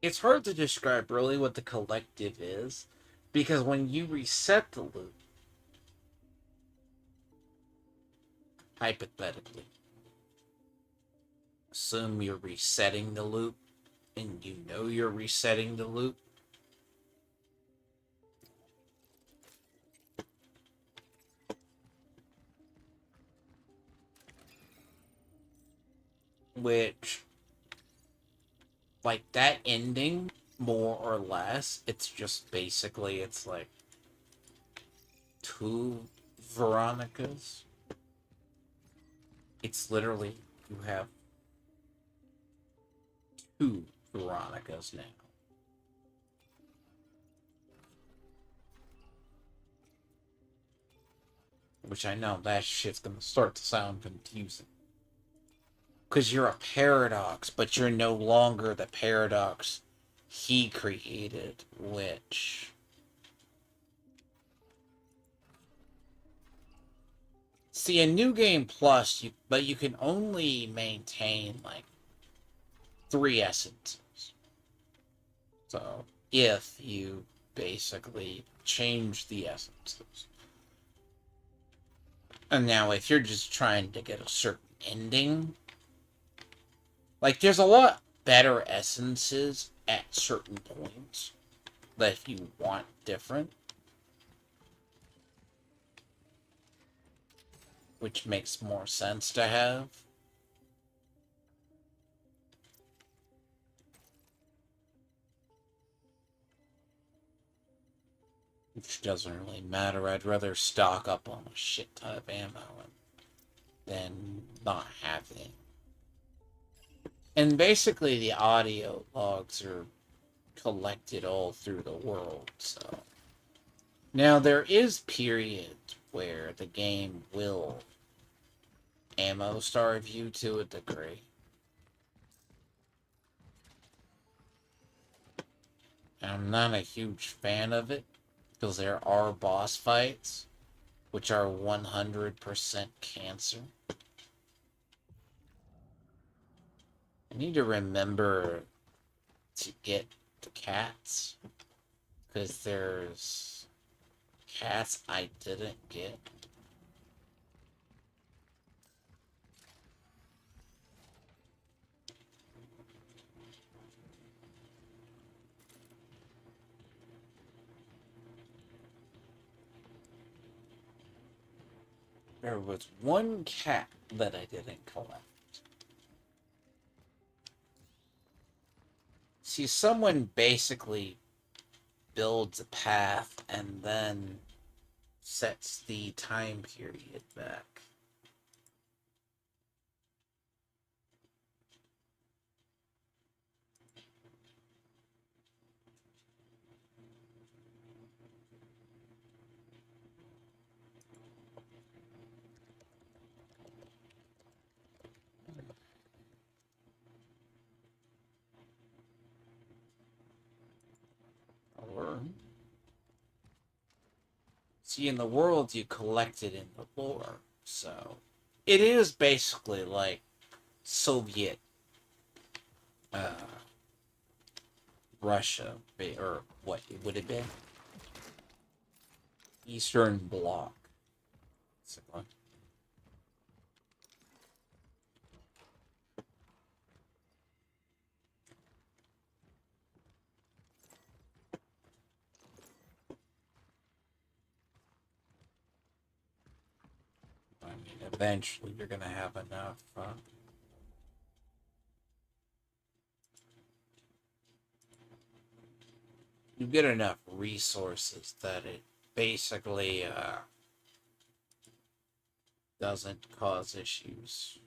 It's hard to describe really what the collective is, because when you reset the loop, hypothetically, assume you're resetting the loop, and you know you're resetting the loop, which, like, that ending, more or less, it's just basically, it's like two Veronicas. It's literally, you have two Veronicas now. Which I know that shit's gonna start to sound confusing. Because you're a paradox, but you're no longer the paradox he created, which... See, in New Game Plus, but you can only maintain, like, 3 essences. So, if you basically change the essences. And now, if you're just trying to get a certain ending, like, there's a lot better essences at certain points that if you want different, which makes more sense to have. Which doesn't really matter. I'd rather stock up on a shit ton of ammo than not have any. And basically the audio logs are collected all through the world, so... Now, there is periods where the game will ammo starve you to a degree. I'm not a huge fan of it, because there are boss fights, which are 100% cancer. I need to remember to get the cats, because there's cats I didn't get. There was one cat that I didn't collect. See, someone basically builds a path and then sets the time period back. See, in the world, you collect it in the lore. So, it is basically like Soviet uh, Russia, or what it would have been. Eastern Bloc. Basically. I mean, eventually you're gonna have enough. You get enough resources that it basically doesn't cause issues.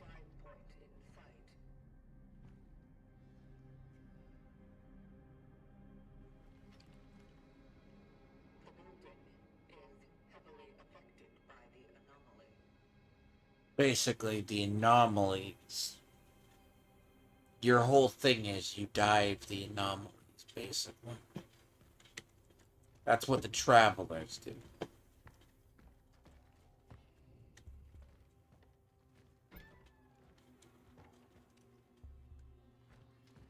Dive point in sight. The building is heavily affected by the anomaly. Basically, the anomalies. Your whole thing is you dive the anomalies, basically. That's what the travelers do.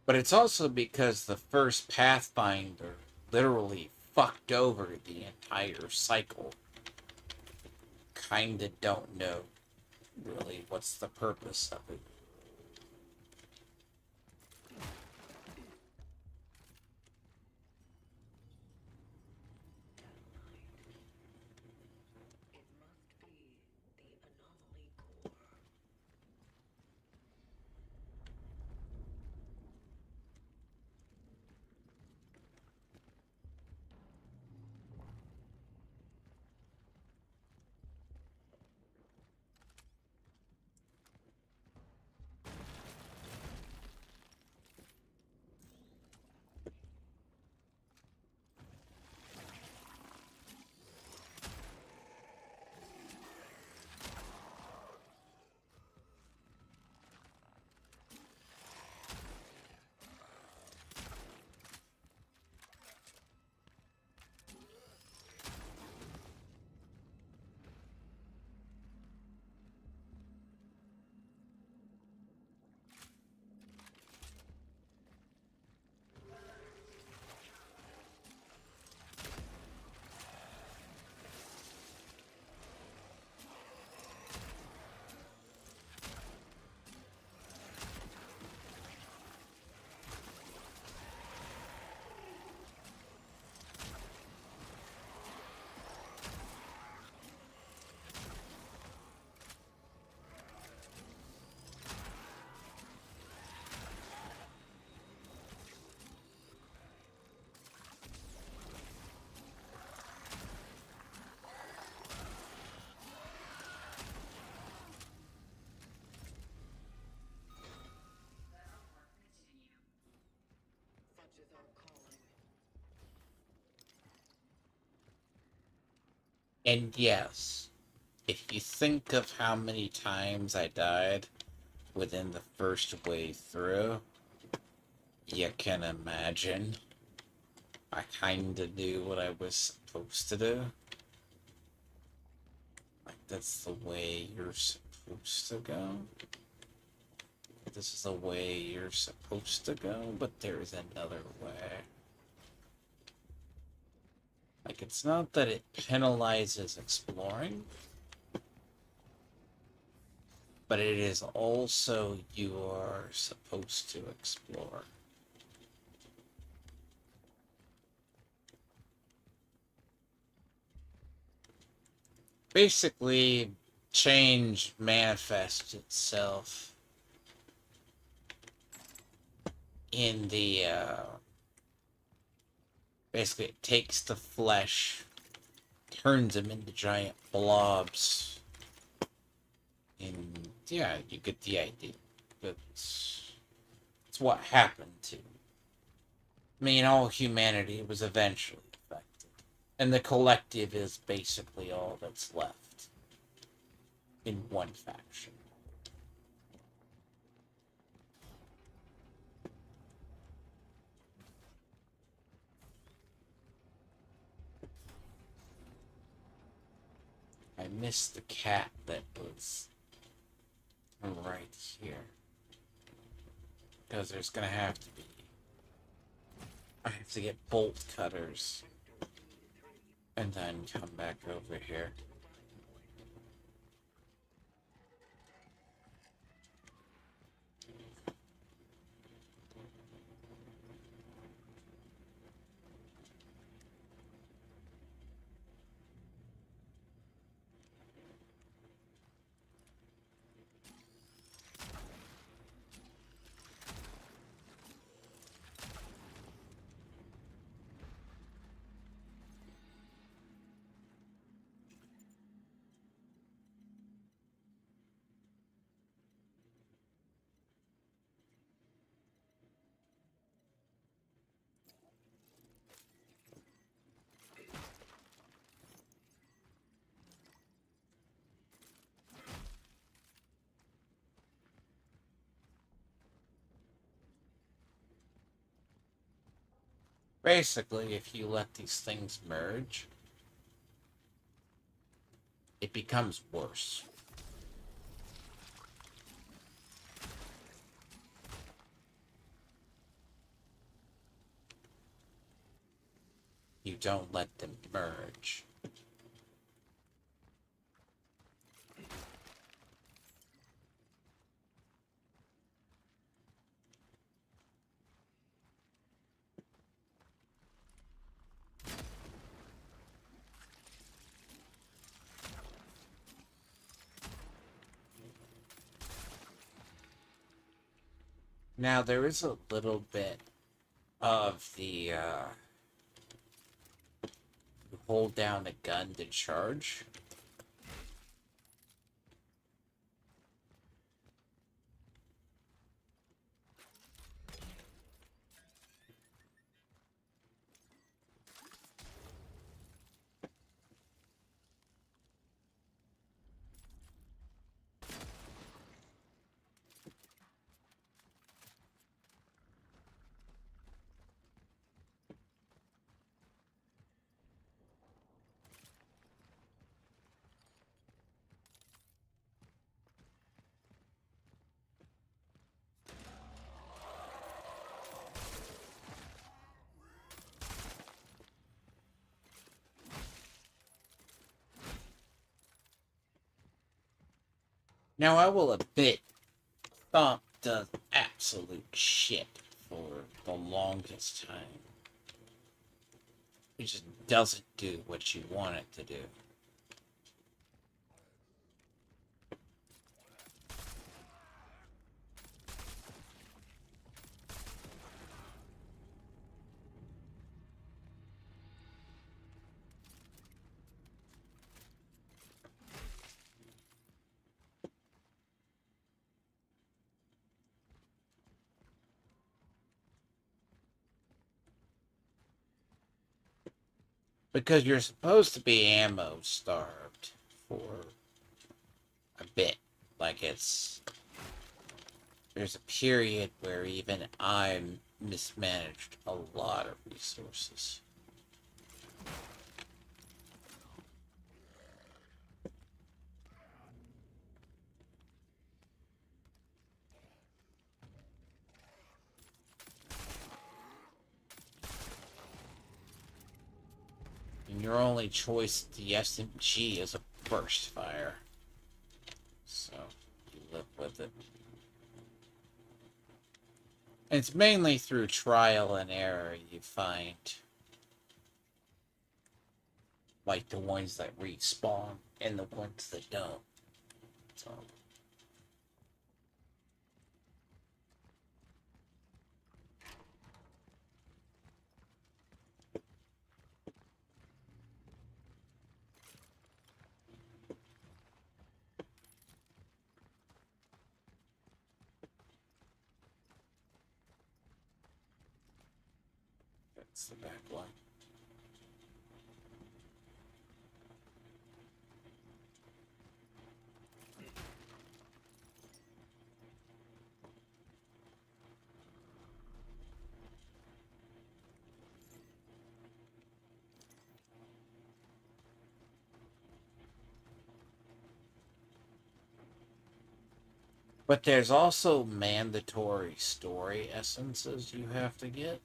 But it's also because the first Pathfinder literally fucked over the entire cycle. Kinda don't know, really, what's the purpose of it. It must be the anomaly core. is our calling. And yes, if you think of how many times I died within the first way through, you can imagine I kinda knew what I was supposed to do. Like, that's the way you're supposed to go. This is the way you're supposed to go, but there's another way. Like, it's not that it penalizes exploring, but it is also you are supposed to explore. Basically, change manifests itself in the, basically it takes the flesh, turns them into giant blobs, and yeah, you get the idea. It's what happened to, I mean, all humanity was eventually affected. And the collective is basically all that's left in one faction. I missed the cat that was right here. Because there's gonna have to be. I have to get bolt cutters. And then come back over here. Basically, if you let these things merge, it becomes worse. You don't let them merge. Now, there is a little bit of the, hold down a gun to charge. Now, I will admit, Thump does absolute shit for the longest time. It just doesn't do what you want it to do. Because you're supposed to be ammo starved for a bit. Like there's a period where even I mismanaged a lot of resources. And your only choice to the SMG is a burst fire. So, you live with it. And it's mainly through trial and error you find, like, the ones that respawn and the ones that don't. So. That's the back line. But there's also mandatory story essences you have to get.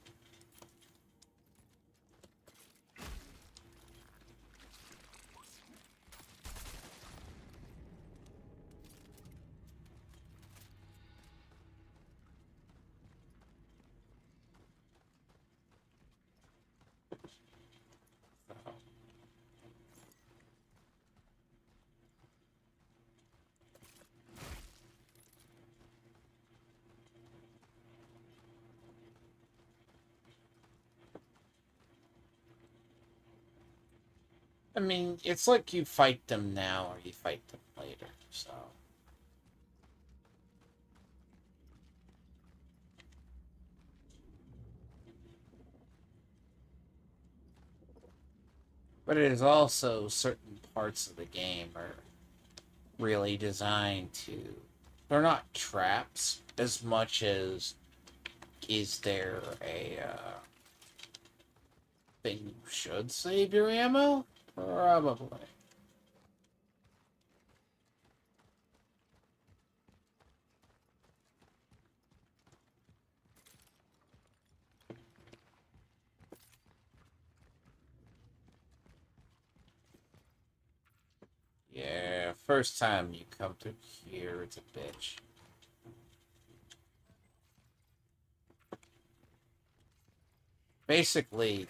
I mean, it's like you fight them now or you fight them later, so. But it is also certain parts of the game are really designed to. They're not traps as much as is there a thing you should save your ammo? Probably. Yeah, first time you come through here, it's a bitch. Basically,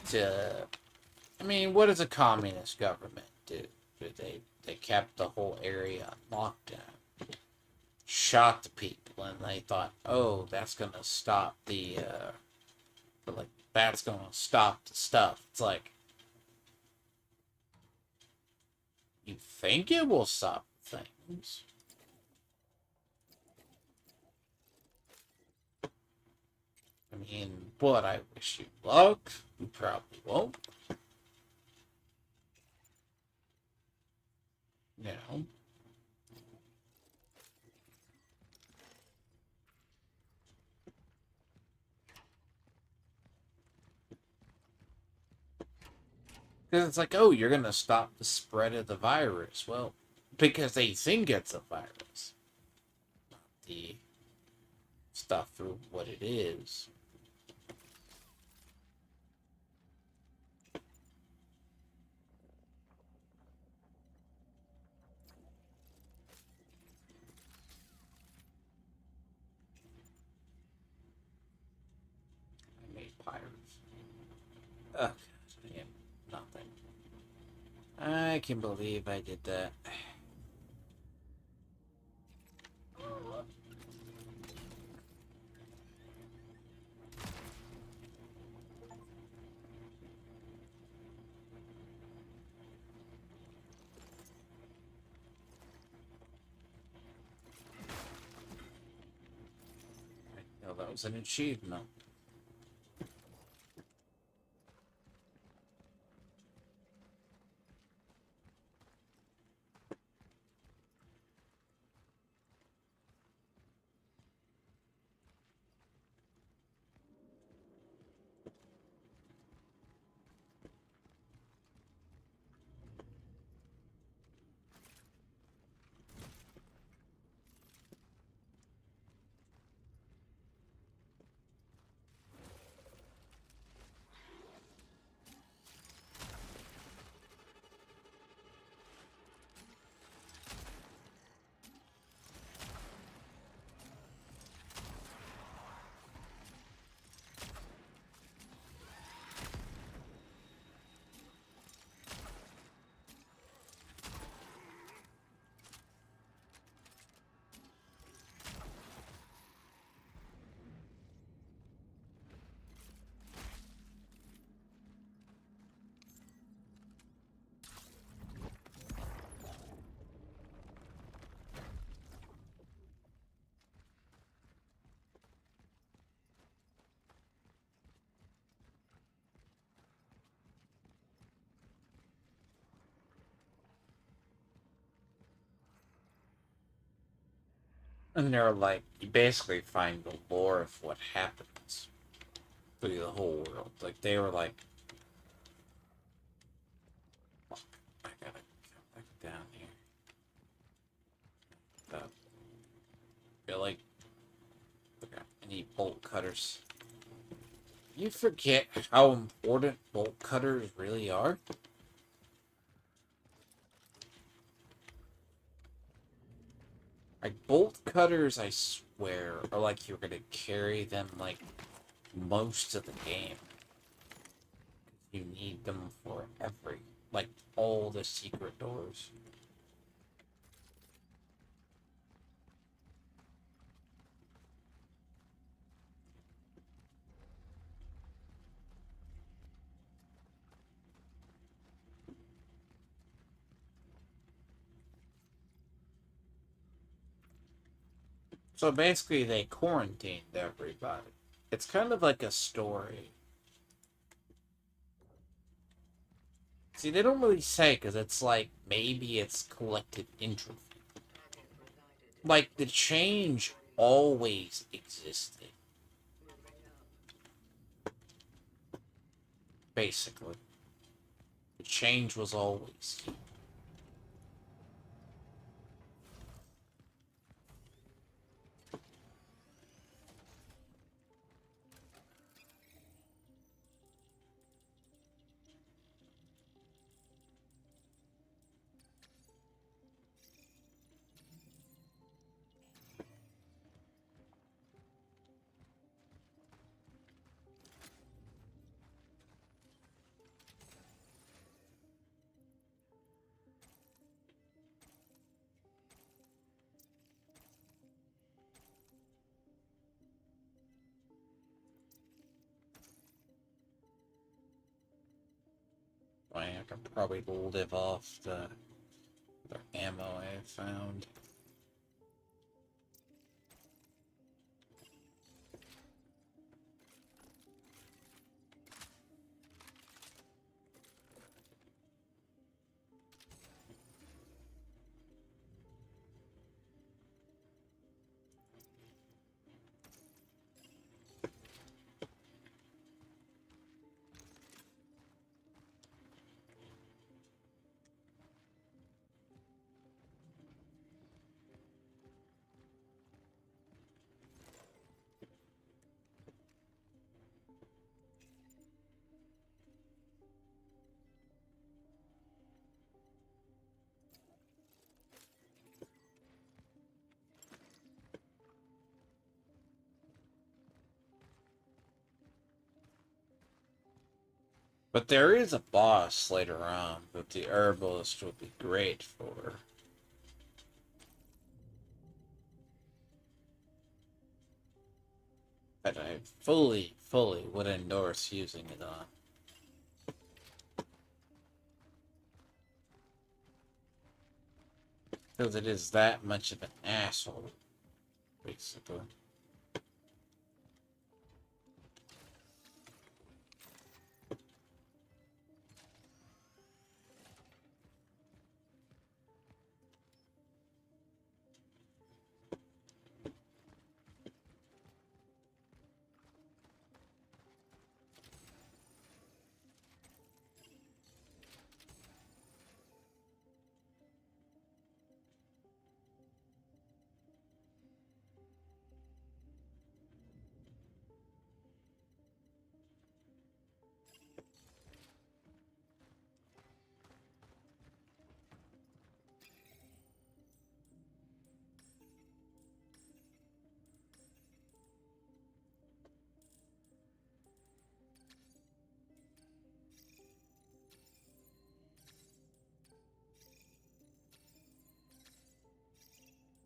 I mean, what does a communist government do? They kept the whole area on lockdown, shot the people, and they thought, oh, that's gonna stop that's gonna stop the stuff. It's like, you think it will stop things? I mean, but I wish you luck. You probably won't. You know. Because it's like, oh, you're going to stop the spread of the virus. Well, because they think it's a virus. Not the stuff for what it is. I made pirates. Oh, yeah, nothing. I can believe I did that. I know that was an achievement. And they're like, you basically find the lore of what happens through the whole world. Like, they were like, fuck, I gotta come back down here. Really? Okay, I need bolt cutters. You forget how important bolt cutters really are? Like, bolt cutters, I swear, are like you're gonna carry them, like, most of the game. You need them for like, all the secret doors. So basically, they quarantined everybody. It's kind of like a story. See, they don't really say, because it's like, maybe it's collective entropy. Like, the change always existed. Basically. The change was always here. I can probably live off the ammo I found. But there is a boss later on that the herbalist would be great for. That I fully would endorse using it on. Because it is that much of an asshole, basically.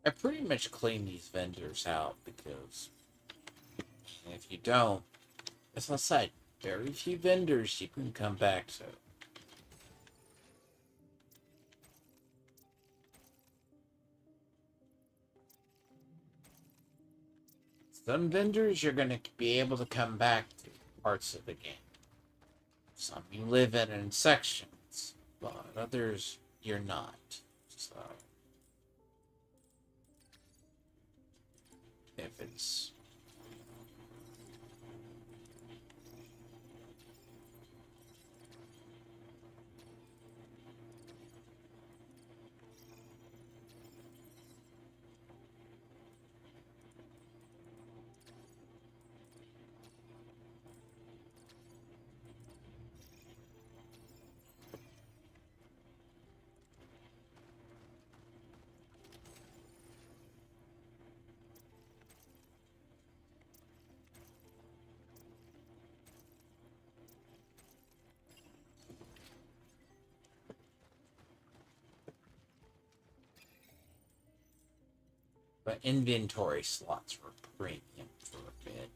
I pretty much clean these vendors out because if you don't, as I said, very few vendors you can come back to. Some vendors you're going to be able to come back to parts of the game. Some you live in sections, but others you're not. So if it's... But inventory slots were premium for a bit.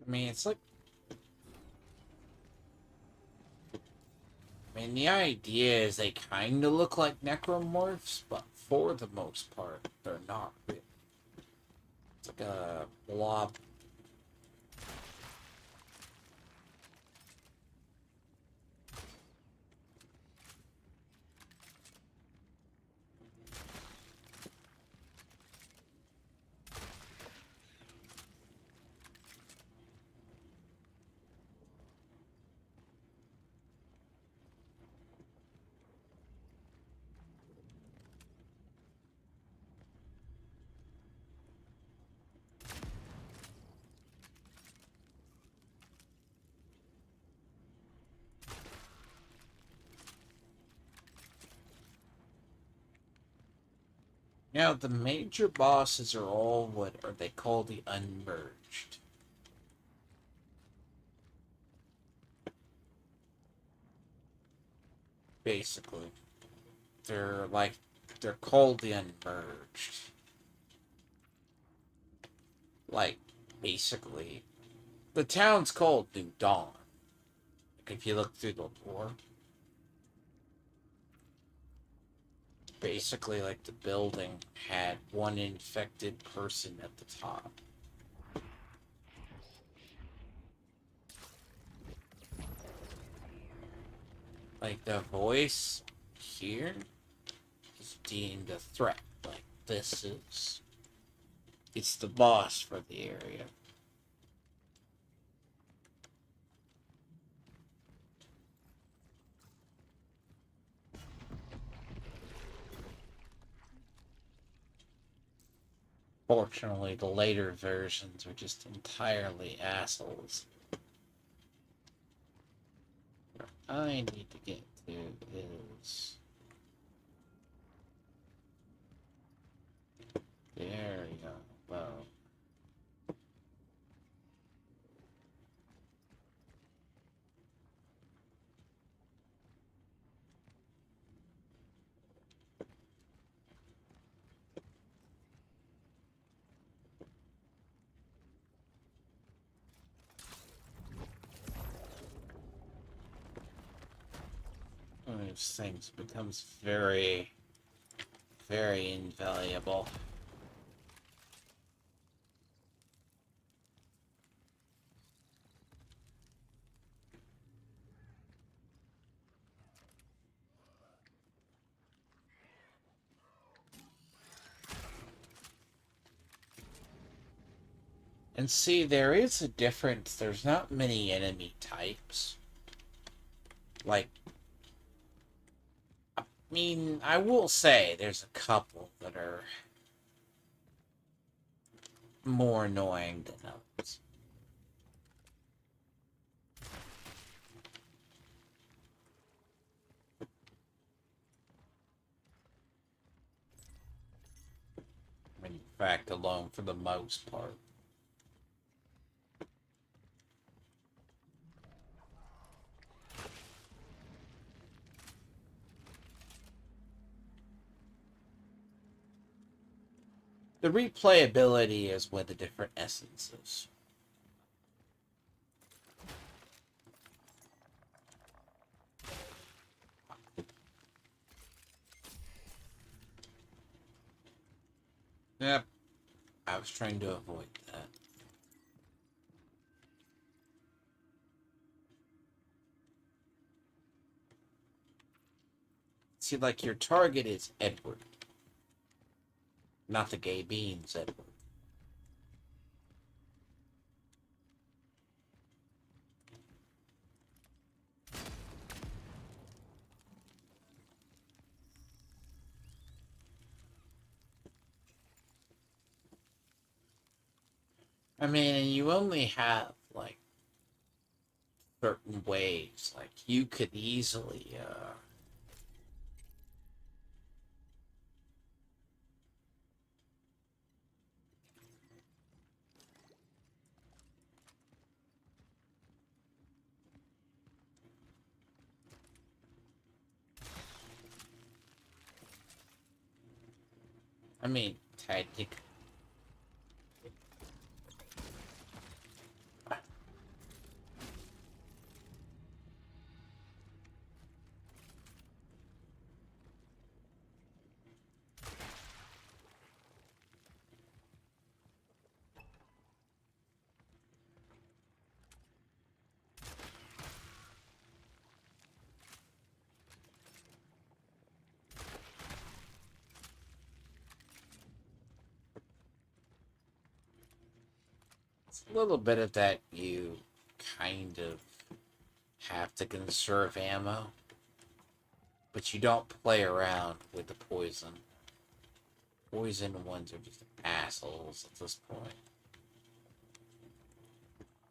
I mean, it's like... I mean, the idea is they kind of look like necromorphs, but for the most part, they're not really. It's like a blob. Now, the major bosses are all what are they call the unmerged. Basically. They're called the unmerged. Like, basically. The town's called New Dawn. Like, if you look through the lore. Basically, like, the building had one infected person at the top. Like, the voice here is deemed a threat. Like, this is... It's the boss for the area. Fortunately, the later versions are just entirely assholes. What I need to get to is... There we go. Well... One of those things becomes very, very invaluable. And see, there is a difference. There's not many enemy types. Like, I mean, I will say there's a couple that are more annoying than others. In fact, alone for the most part. The replayability is with the different essences. Yep, I was trying to avoid that. See, like, your target is Edward, not the gay beans Edward. I mean, you only have, like, certain ways. Like, you could easily, I mean, tactic. It's a little bit of that you kind of have to conserve ammo, but you don't play around with the poison. Poison ones are just assholes at this point.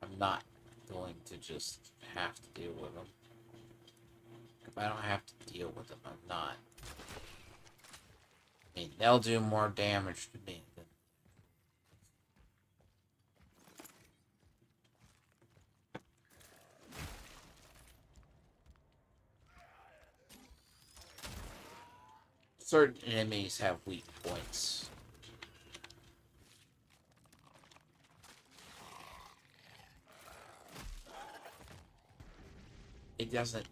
I'm not going to just have to deal with them. If I don't have to deal with them, I'm not. I mean, they'll do more damage to me than... Certain enemies have weak points. It doesn't...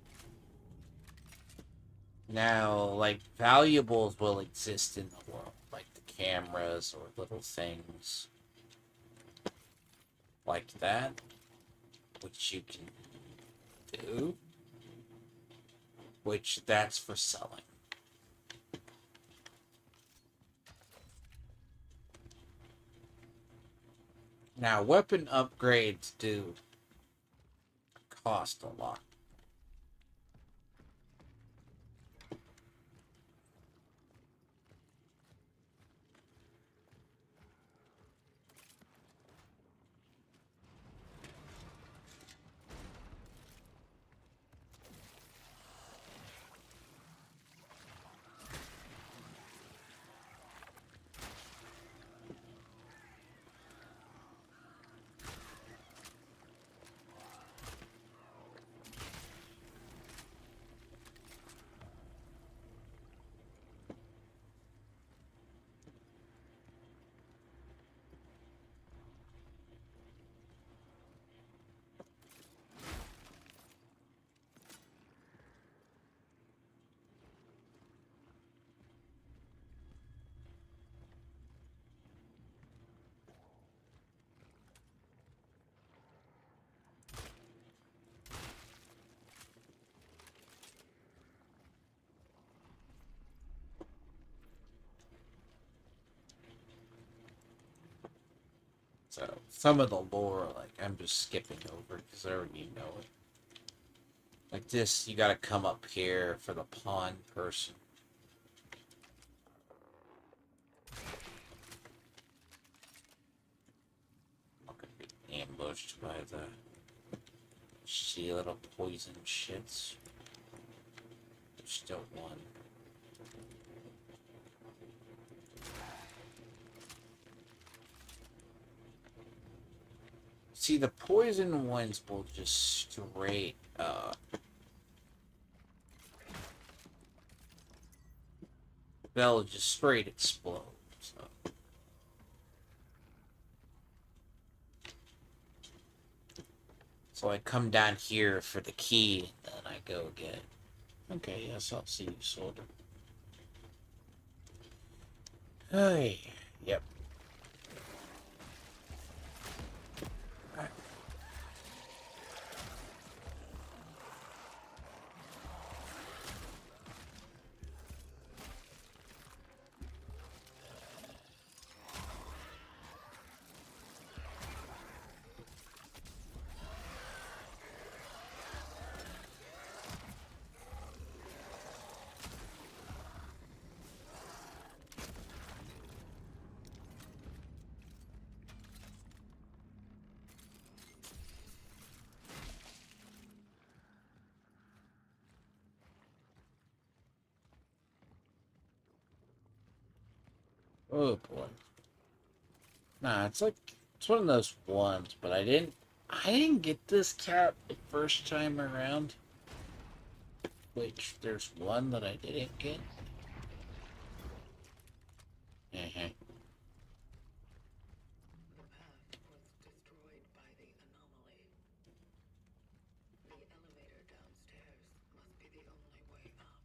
Now, like, valuables will exist in the world, like the cameras or little things like that, which you can do, which that's for selling. Now, weapon upgrades do cost a lot. So some of the lore, like I'm just skipping over because I already know it. Like this, you gotta come up here for the pawn person. I'm gonna be ambushed by the shitty little poison shits. There's still one. See, the poison ones will just straight they'll just straight explode. So I come down here for the key, and then I go get it. Okay, yes, I'll see you, soldier. Hey, yep. Oh boy. Nah, it's like it's one of those ones, but I didn't get this cat the first time around. Which there's one that I didn't get. Uh-huh. The path was destroyed by the anomaly. The elevator downstairs must be the only way up.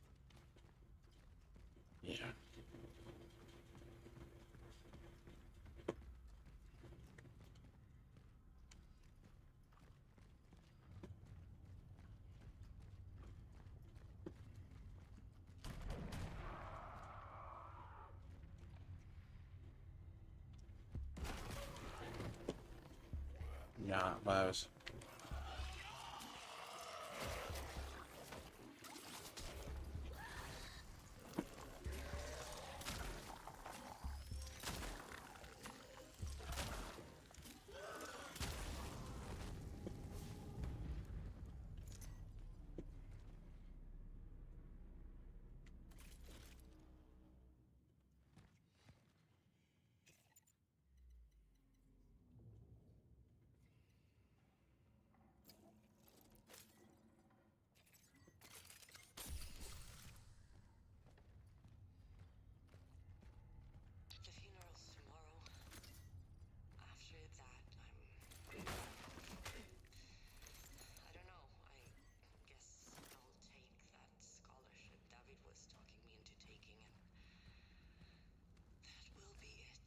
Yeah. Yeah, but I was The funeral's tomorrow. After that, I don't know. I guess I'll take that scholarship David was talking me into taking, and that will be it.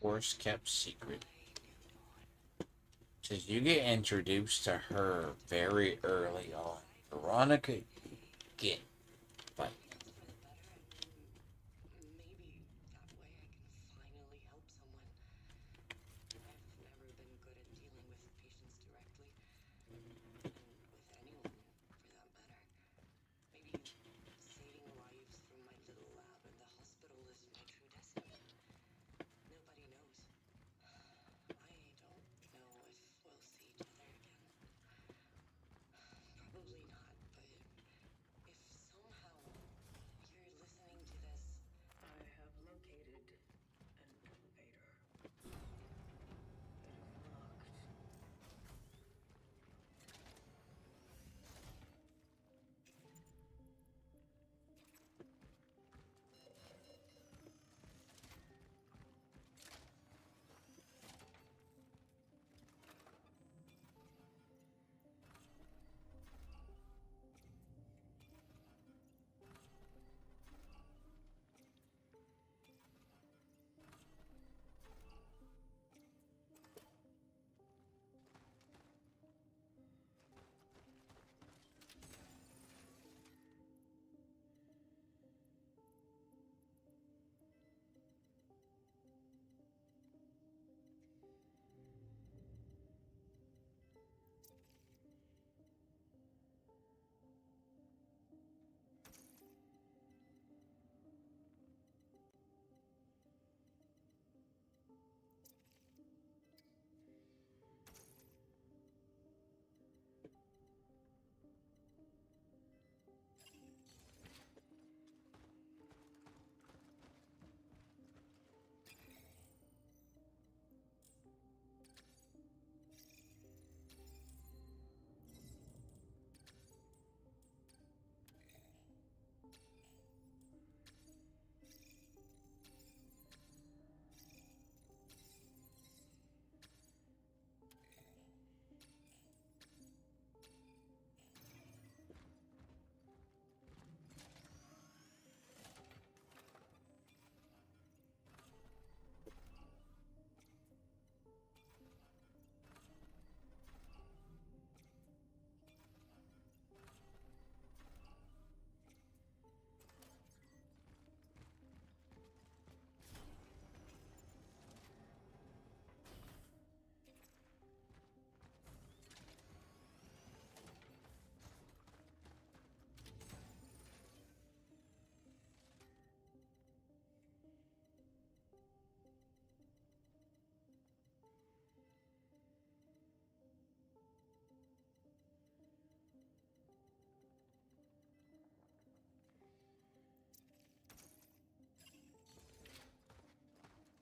worst kept secret. My new dawn. Because you get introduced to her very early on. Veronica, get like It's for the better, and maybe that way I can finally help someone. I've never been good at dealing with patients directly, and with anyone, for that matter. Maybe saving lives from my little lab at the hospital is my true destiny. Nobody knows. I don't know if we'll see each other again. Probably not, but if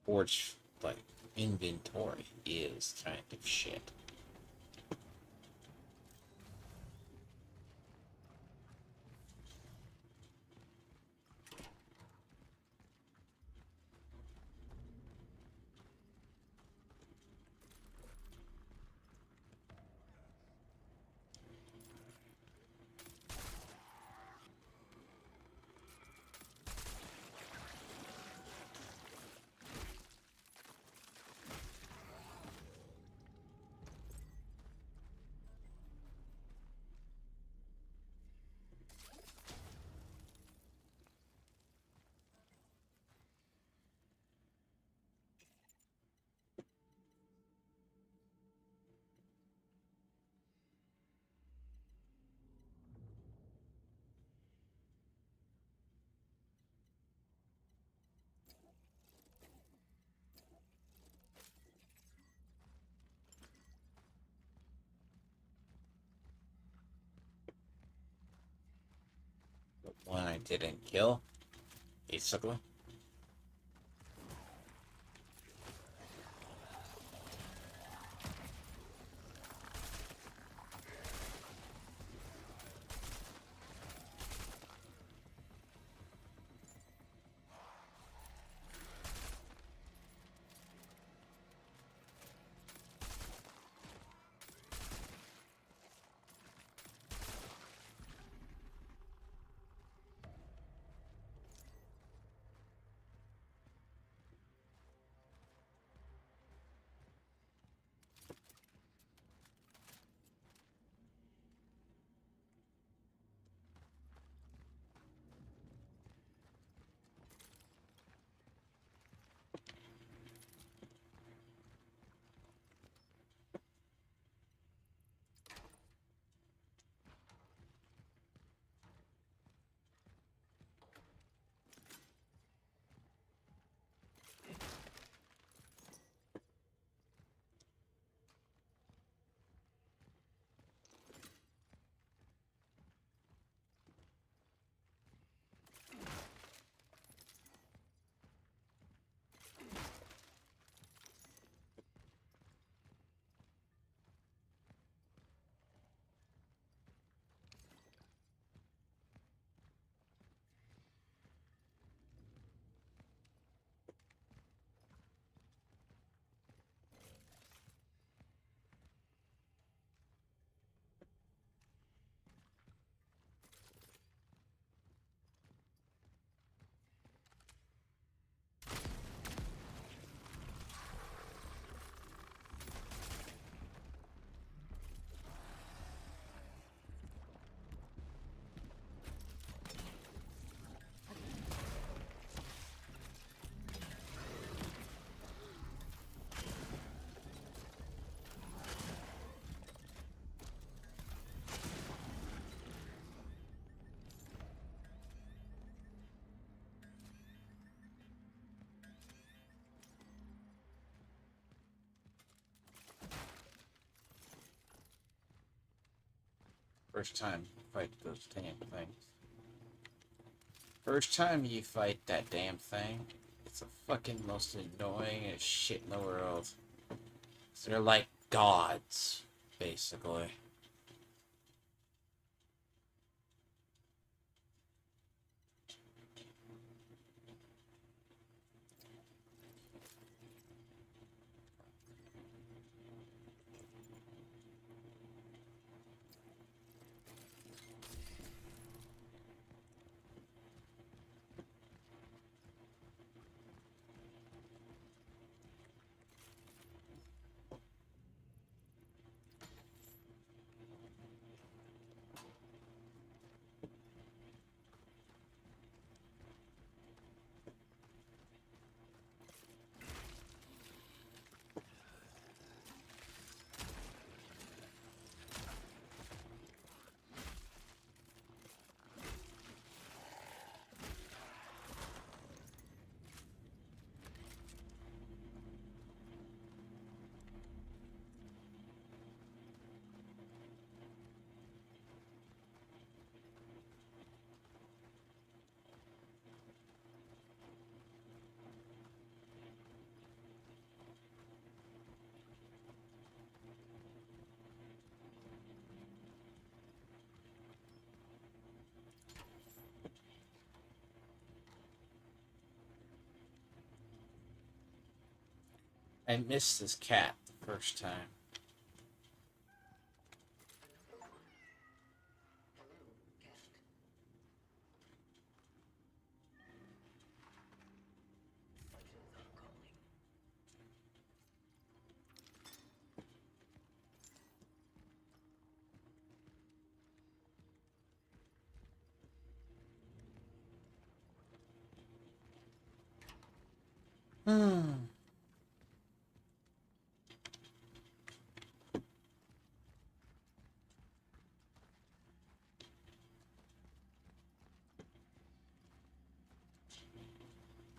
Forge, like, inventory is kind of shit. The one I didn't kill, basically. First time you fight those damn things. First time you fight that damn thing, it's the fucking most annoying as shit in the world. So they're like gods, basically. I missed this cat the first time. Another one. Hello, cat. Legends are calling. Hmm. Procedure successful.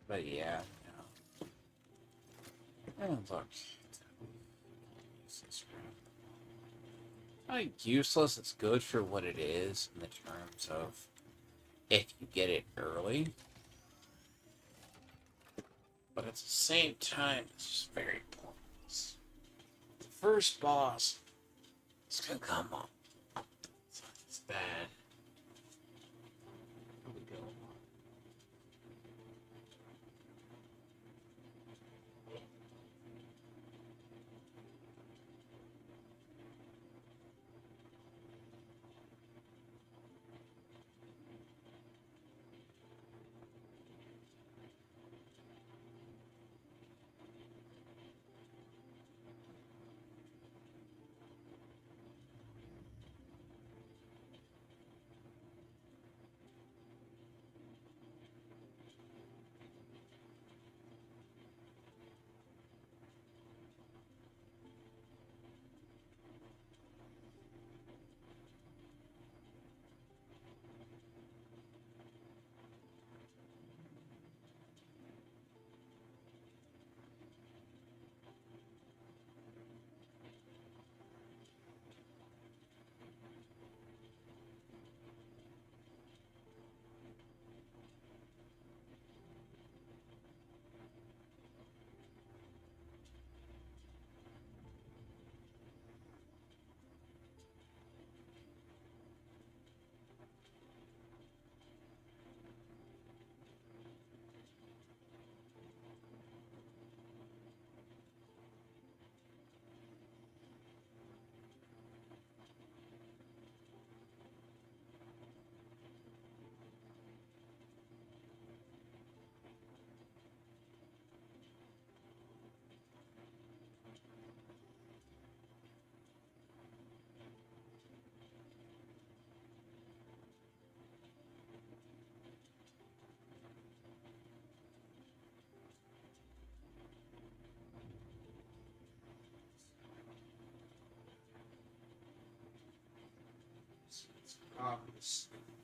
But yeah, oh, look. Useless crap. Not useless, it's good for what it is in the terms of if you get it early. But at the same time, it's just very pointless. The first boss is gonna come up. It's bad. Here we go.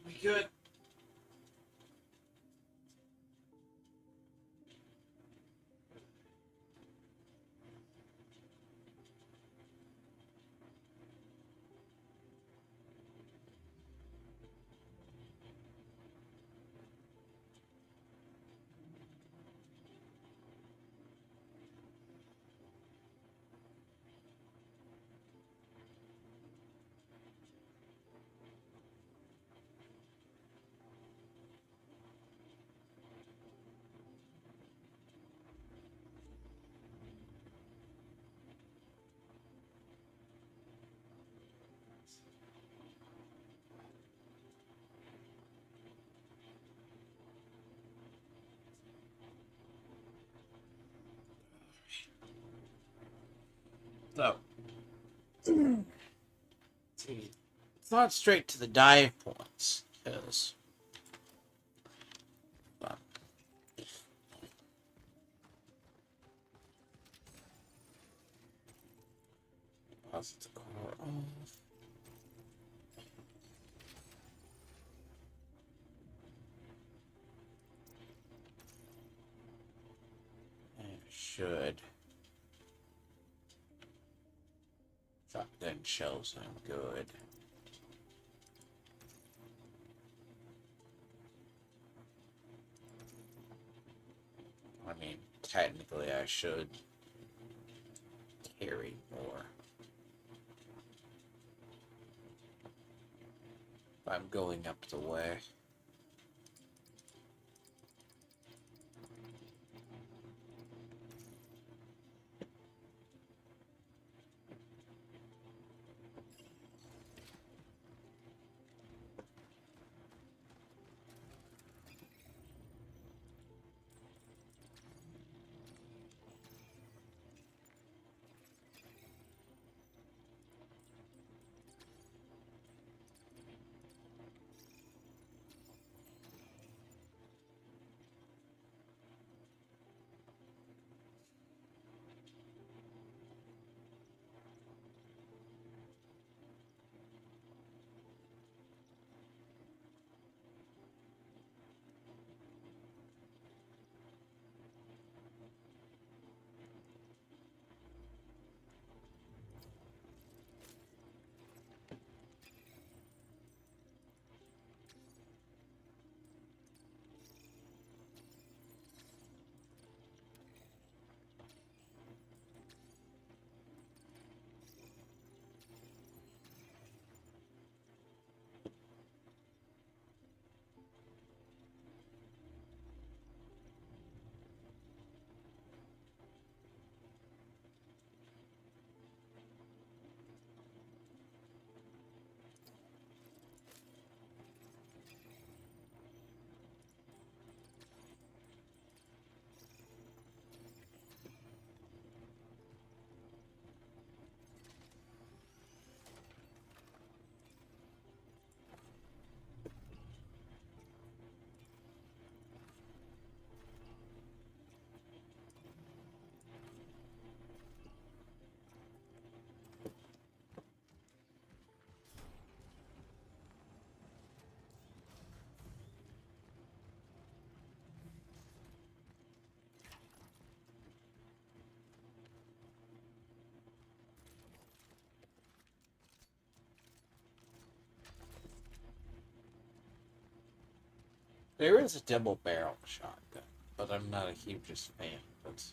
We good. So, see, it's not straight to the dive points, because deposit the core off. And it should. Shotgun shells, I'm good. I mean, technically I should carry more. If I'm going up the way. There is a double barrel shotgun, but I'm not a hugest fan of it.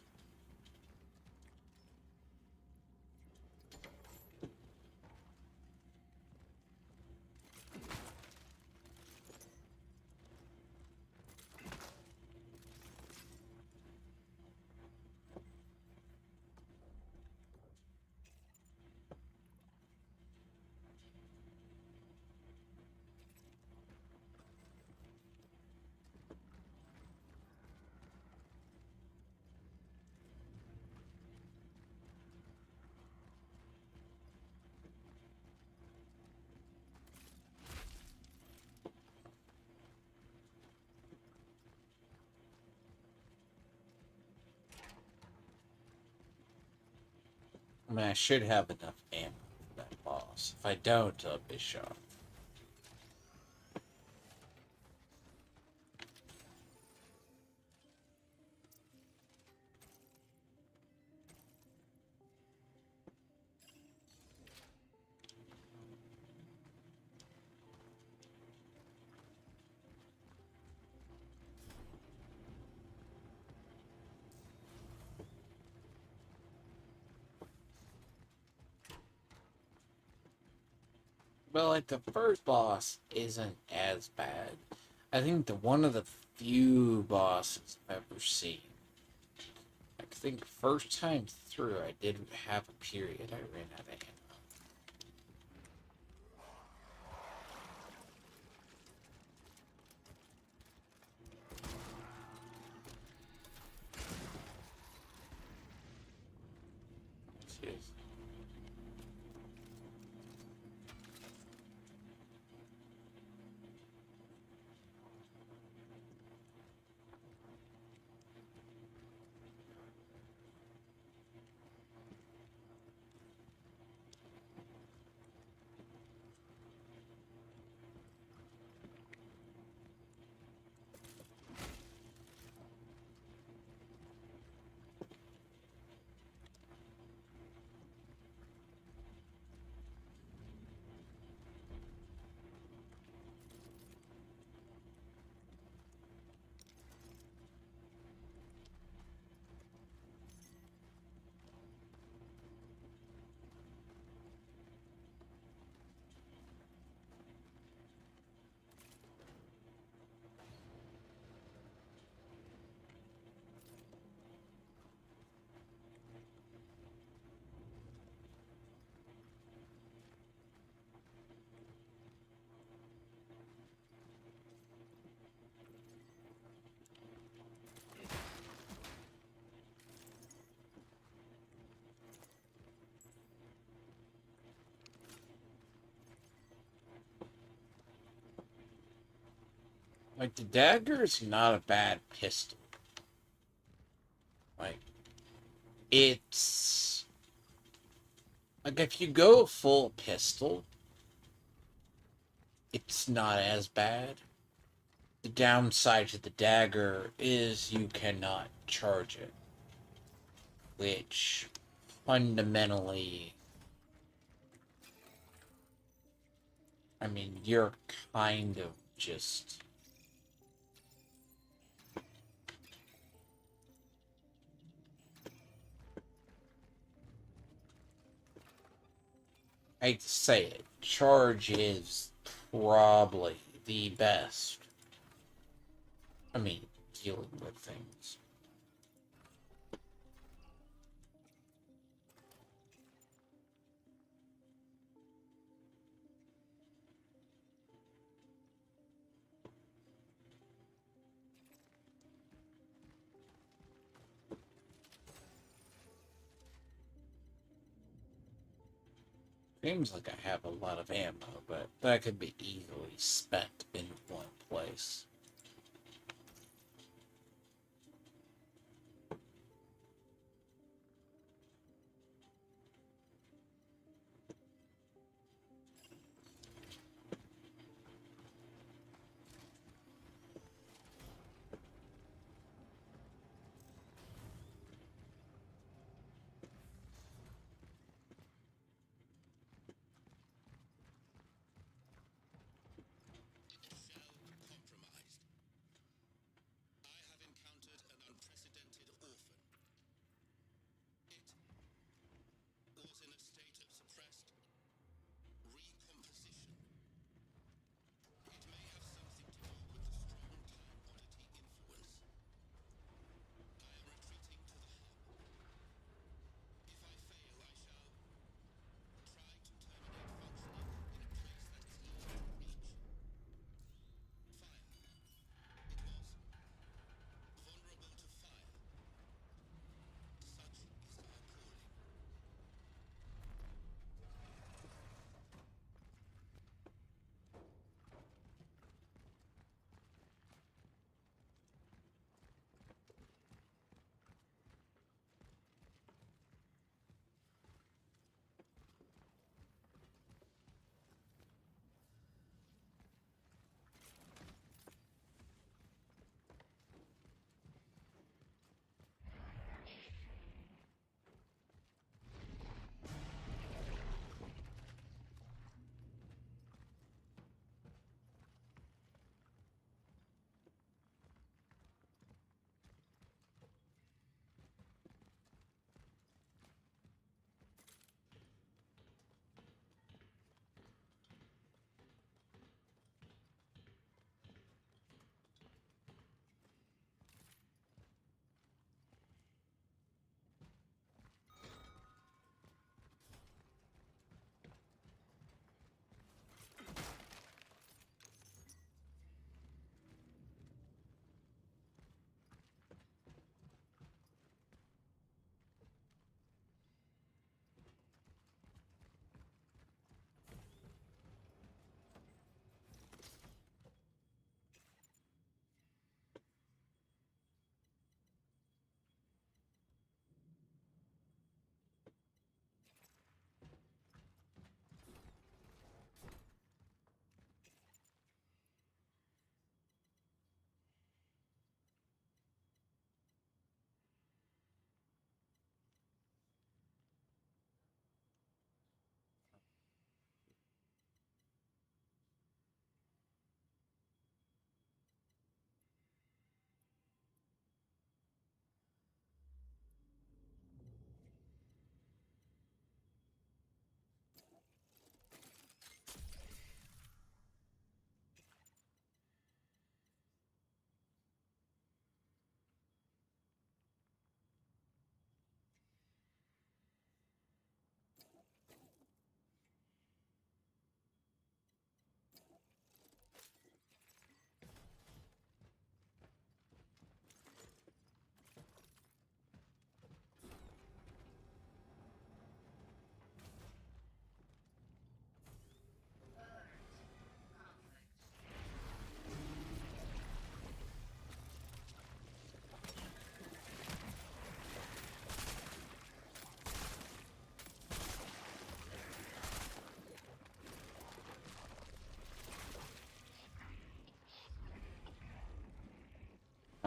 I mean, I should have enough ammo for that boss. If I don't, I'll be shot. But like the first boss isn't as bad. I think the one of the few bosses I've ever seen. I think first time through I did have a period I ran out of ammo. Jeez. Like, the dagger is not a bad pistol. Like, it's... Like, if you go full pistol, it's not as bad. The downside to the dagger is you cannot charge it, which fundamentally, I mean, you're kind of just... I hate to say it, charge is probably the best. I mean, dealing with things. Seems like I have a lot of ammo, but that could be easily spent in one place.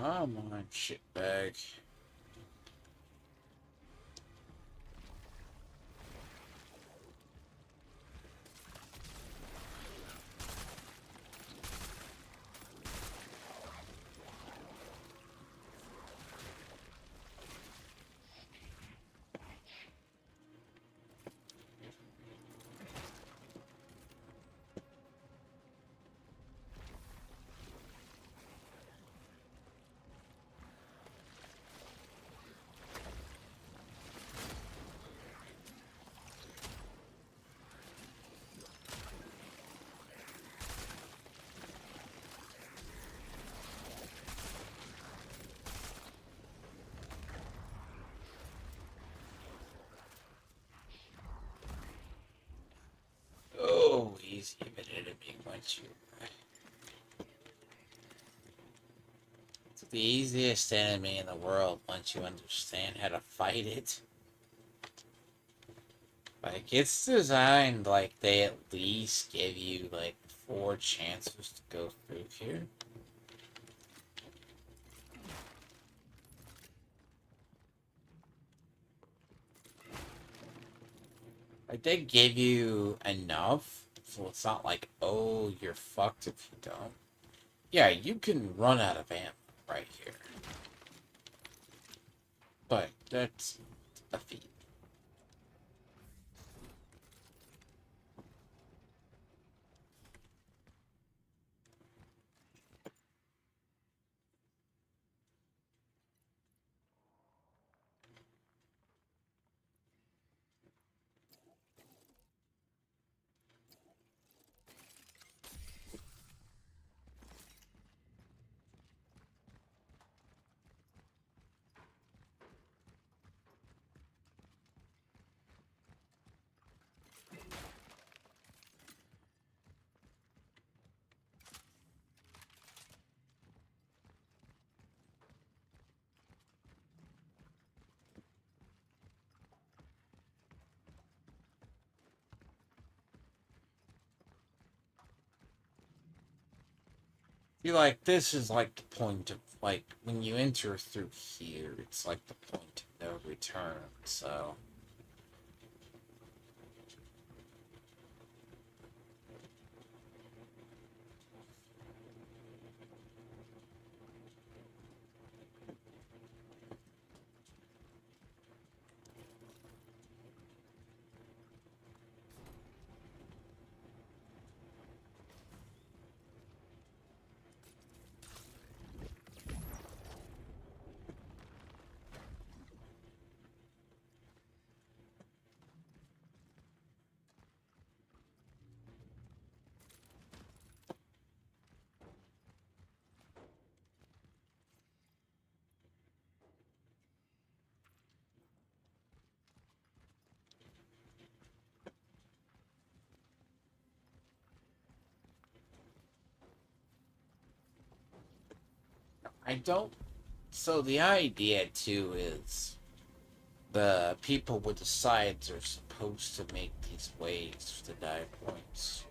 Come on, shitbag. Oh, easy of an enemy once you. It's the easiest enemy in the world once you understand how to fight it. Like, it's designed like they at least give you like 4 chances to go through here. Like, they give you enough, so it's not like, oh, you're fucked if you don't. Yeah, you can run out of ammo right here. But that's a feat. You like, this is like the point of, like, when you enter through here, it's like the point of no return, so. I don't. So the idea, too, is the people with the sides are supposed to make these waves to die points.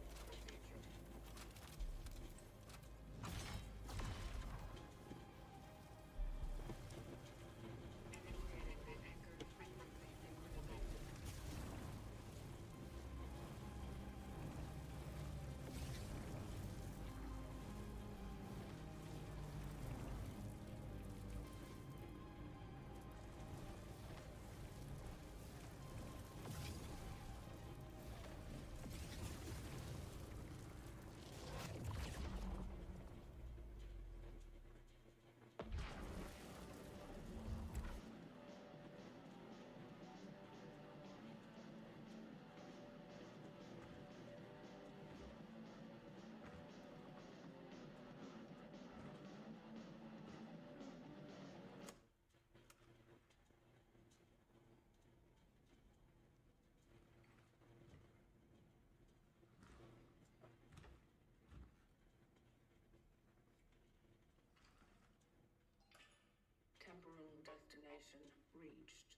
Temporal destination reached.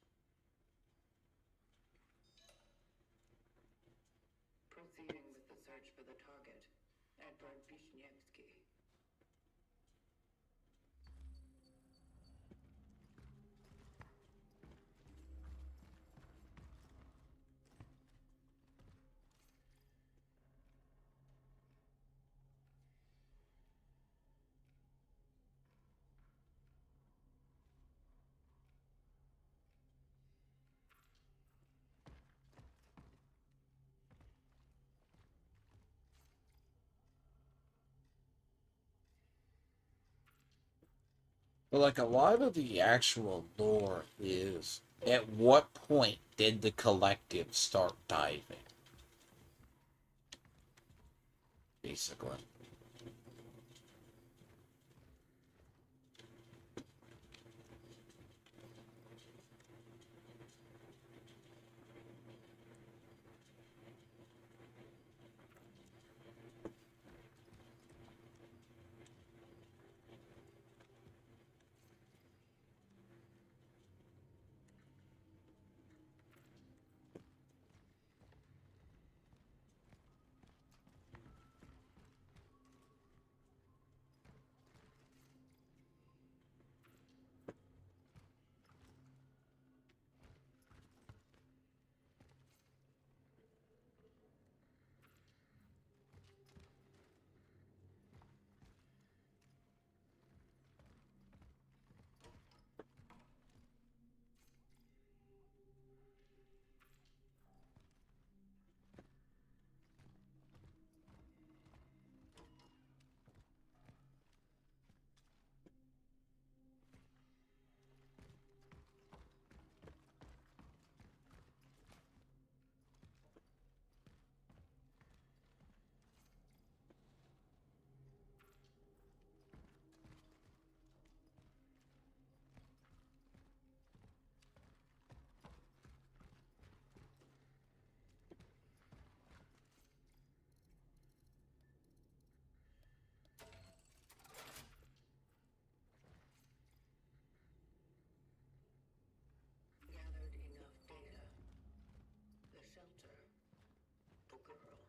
Proceeding with the search for the target, Edward Wisniewski. But like a lot of the actual lore is at what point did the collective start diving? Basically. Gathered enough data. The shelter. The girl.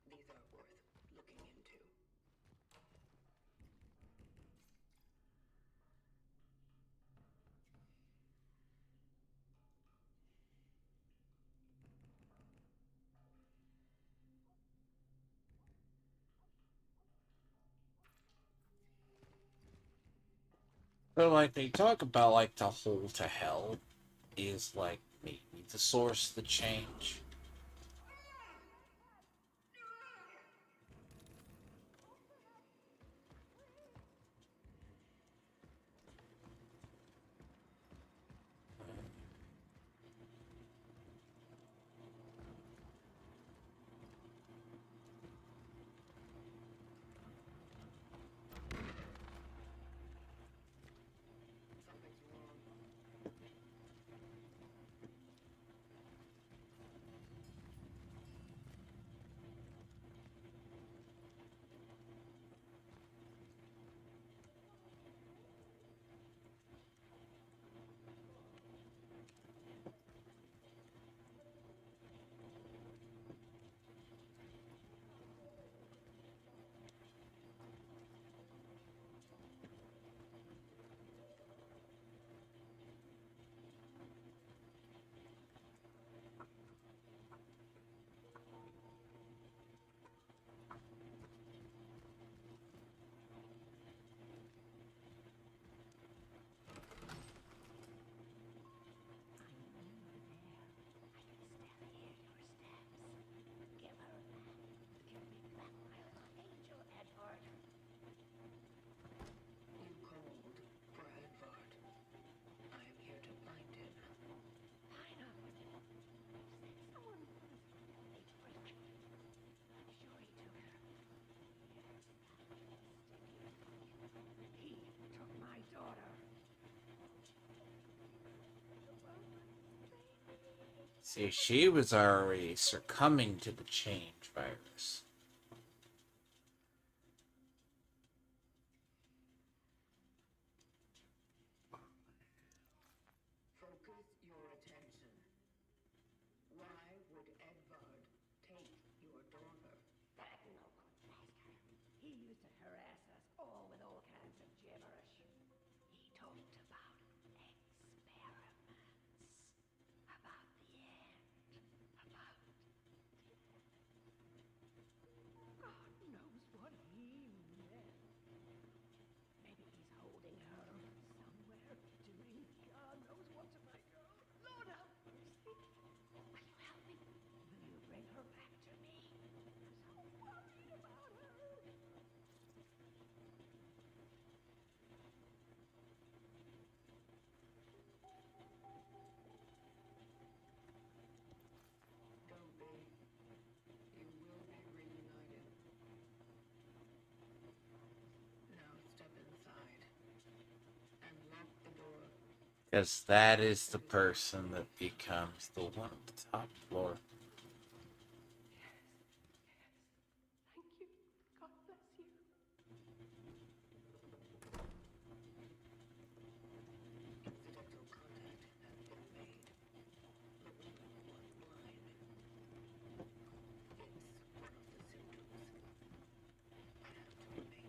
These are worth looking into. But like they talk about like the hole to hell is like maybe the source of the change. Something's wrong. You called for Edvard. I am here to find him. See, she was already succumbing to the change virus. Focus your attention. Why would Edvard take your daughter? He used to harass us all with all kinds of gibberish. He talked about experiments, about the end, about Because that is the person that becomes the one on the top floor. Thank you. God bless you. Incidental contact has been made. The woman was blind. It's one of the symptoms. I have to remain cautious. Traveler's outpost. Paving the path has begun.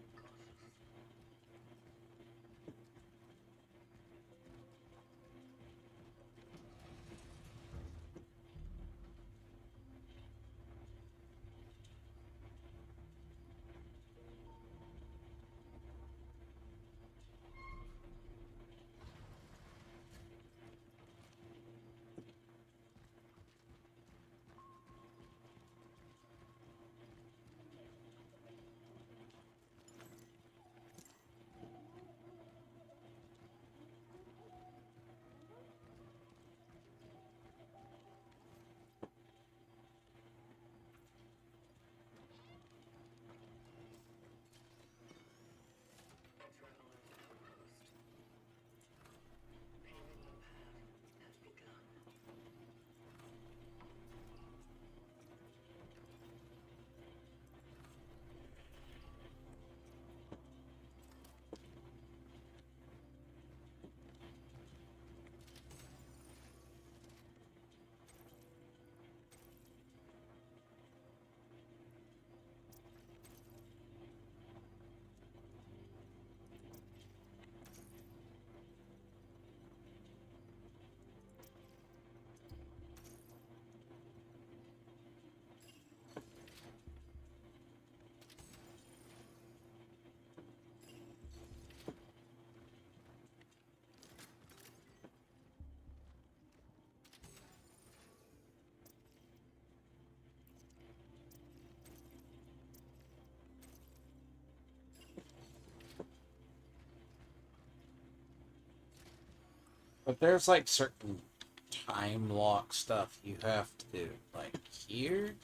But there's like certain time lock stuff you have to do. Like here?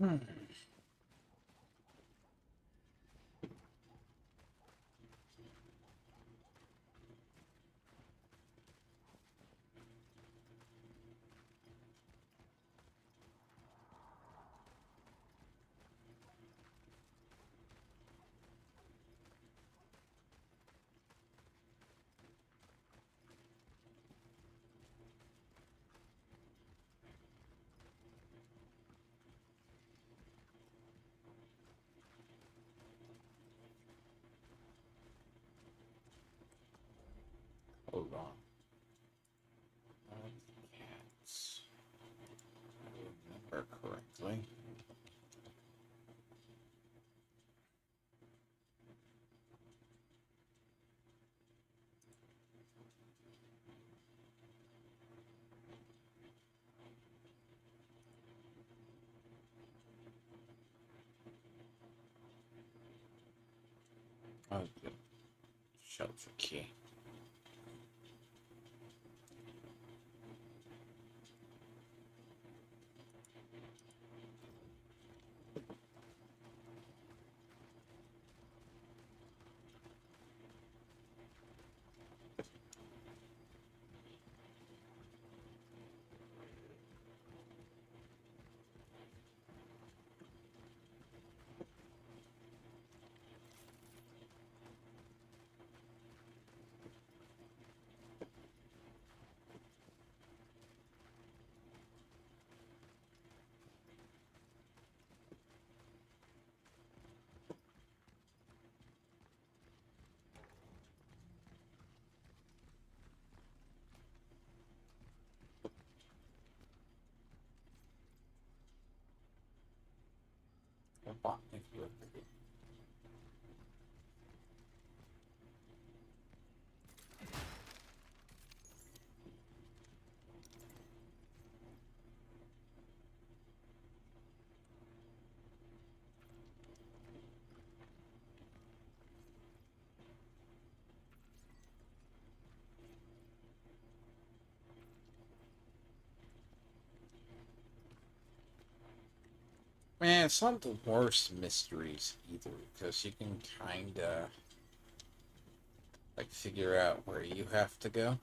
Hmm. Hold on. Cats. If I remember correctly. Oh, good. Shelter key. A botany book. Man, it's not the worst mysteries either, because you can kinda like figure out where you have to go.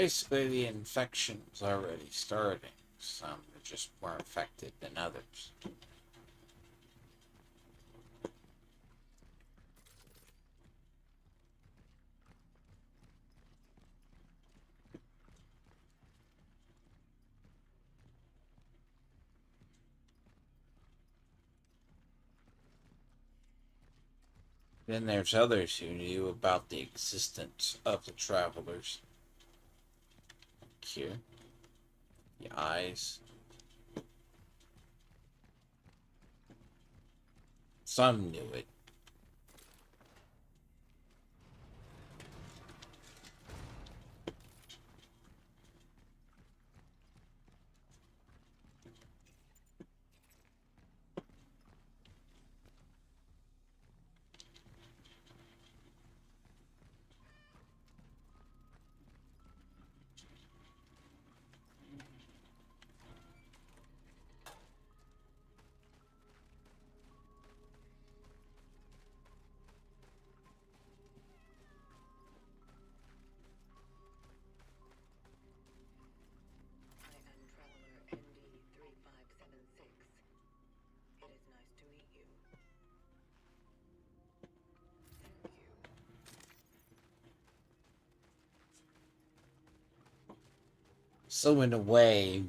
Basically, the infection was already starting. Some were just more affected than others. Then there's others who knew about the existence of the travelers. Here, the eyes. Some knew it. I am Traveler ND-3576. It is nice to meet you. Thank you. So in a way,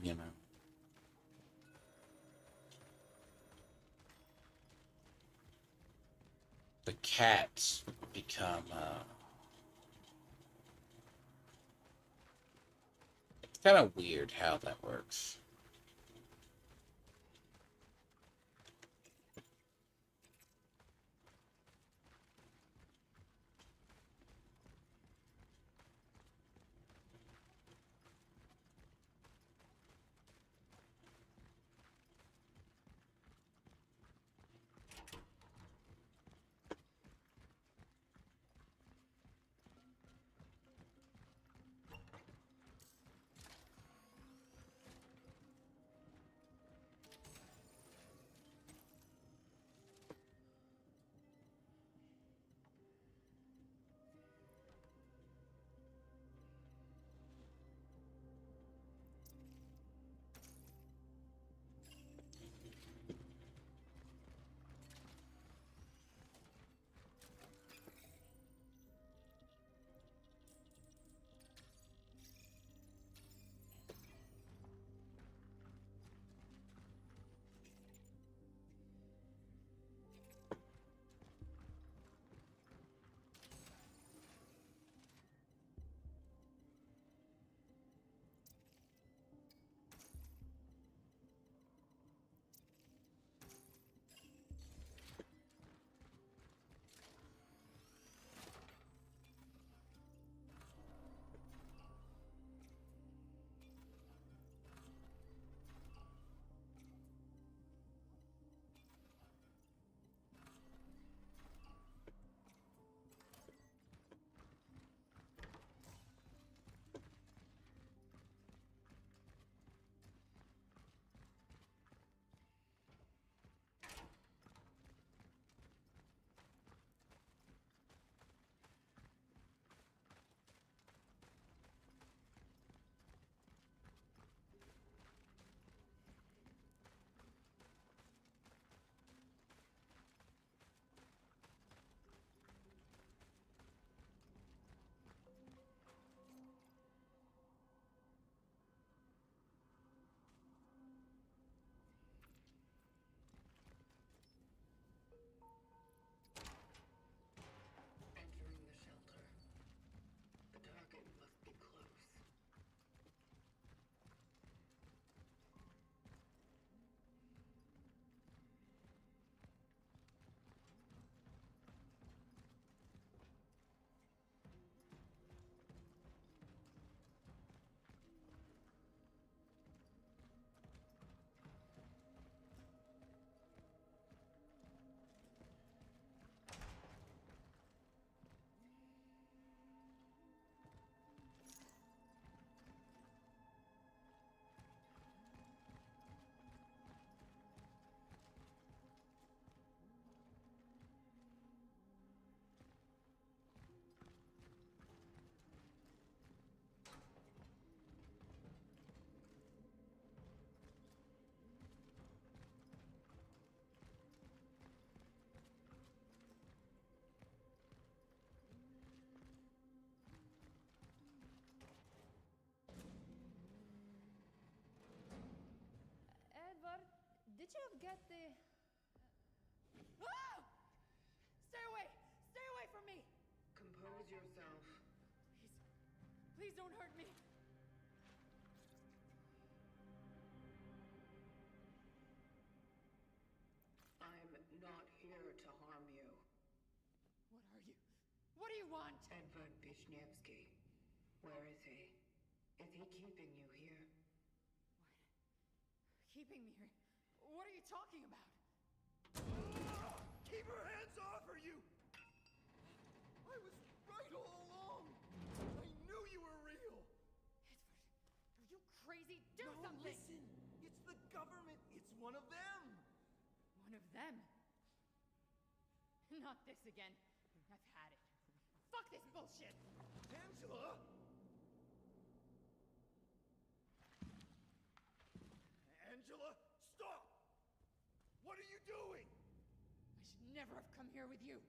the cats become it's kind of weird how that works. you get the... Ah! Stay away! Stay away from me! Compose yourself. Please. Please don't hurt me. I'm not here to harm you. What are you? What do you want? Edvard Vishnevsky. Where is he? Is he keeping you here? Keeping me here? What are you talking about? Keep her hands off her, you! I was right all along. I knew you were real. Edward, are you crazy? Do No, something! listen. It's the government. It's one of them. One of them? Not this again. I've had it. Fuck this bullshit! Angela! Angela, stop! What are you doing? I should never have come here with you.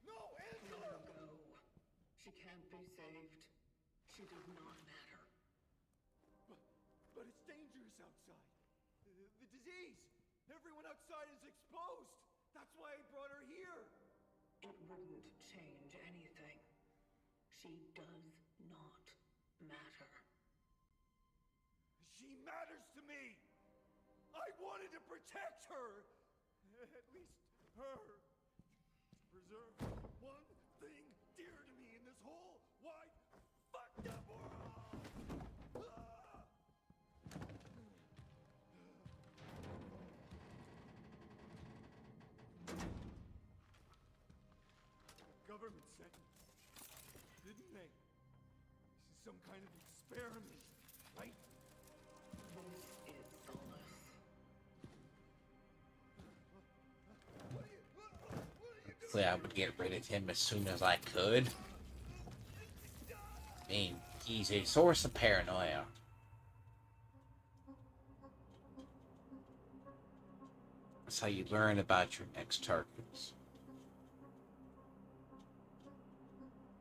No, Let Angela! her go. She can't be saved. She does not matter. But it's dangerous outside. The disease. Everyone outside is exposed. That's why I brought her here. It wouldn't change anything. She does not matter. She matters to me. I wanted to protect her. At least her. To preserve one thing dear to me in this whole wide fucked up world. Ah! The government said, didn't they? This is some kind of experiment, right? This is Cronus. What are you doing? So I would get rid of him as soon as I could. I mean, he's a source of paranoia. That's how you learn about your next targets.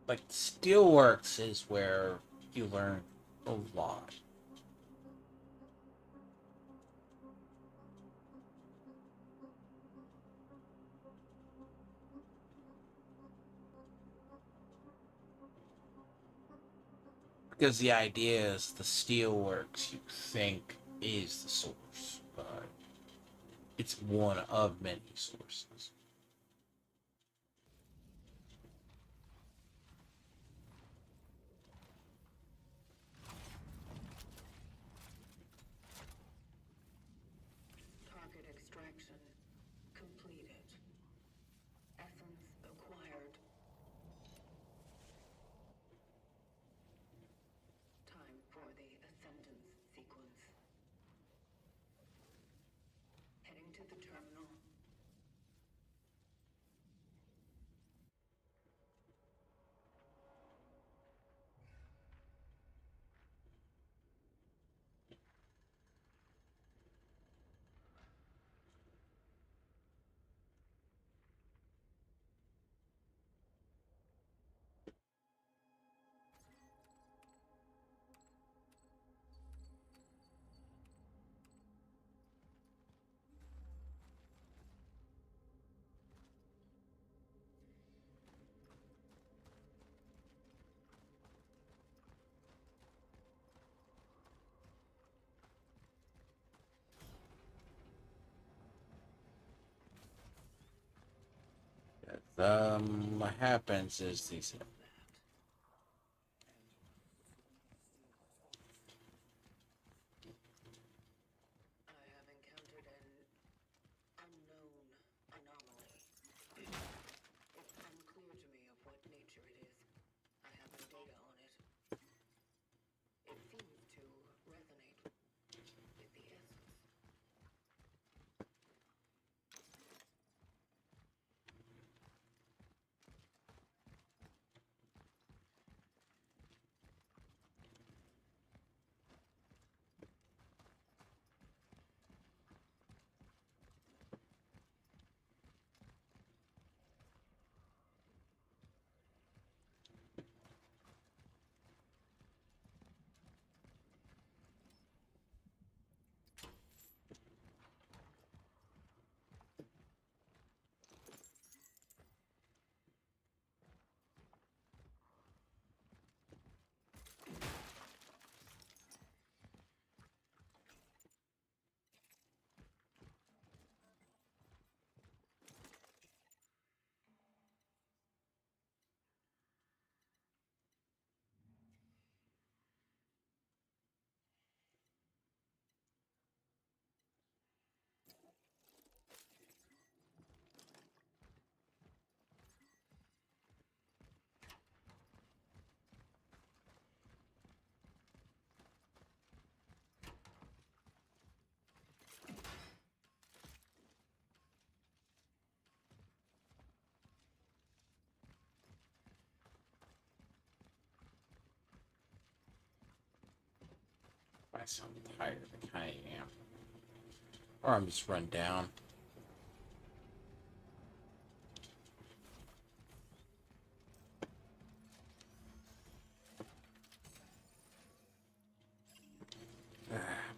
Like, Steelworks is where you learn a lot. Because the idea is the Steelworks you think is the source, but it's one of many sources. Target extraction completed. Essence acquired. Time for the ascendance sequence. Heading to the terminal. What happens is these. I have encountered an unknown anomaly. It's unclear to me of what nature it is. I have no data on it. It seems to resonate with the essence. I sound tired. I kind of am. Or I'm just run down.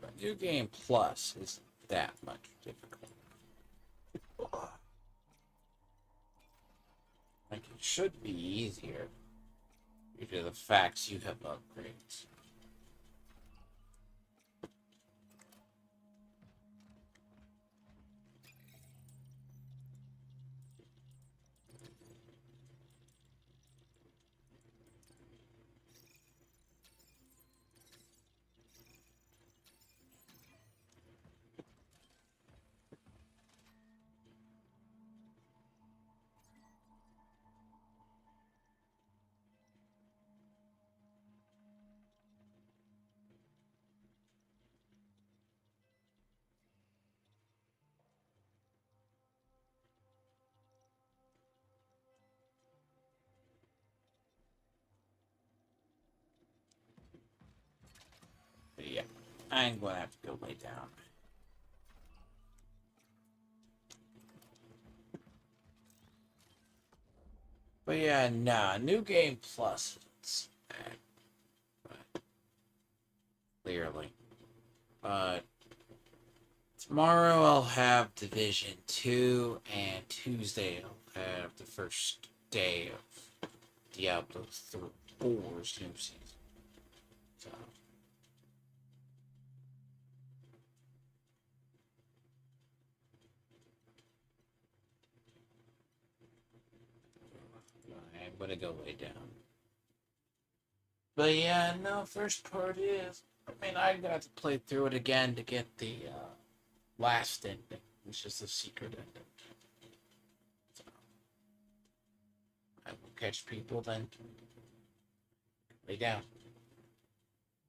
But New Game Plus isn't that much difficult. Like, it should be easier due to the facts you have upgrades. But yeah, I'm gonna have to go lay down. But yeah, nah, New Game Plus, it's clearly. But tomorrow I'll have Division 2, and Tuesday I'll have the first day of Diablo 4's new season. So, I'm gonna go lay down. But yeah, no, first part is, I mean, I got to play through it again to get the last ending, which is the secret ending. So, I will catch people then. Lay down.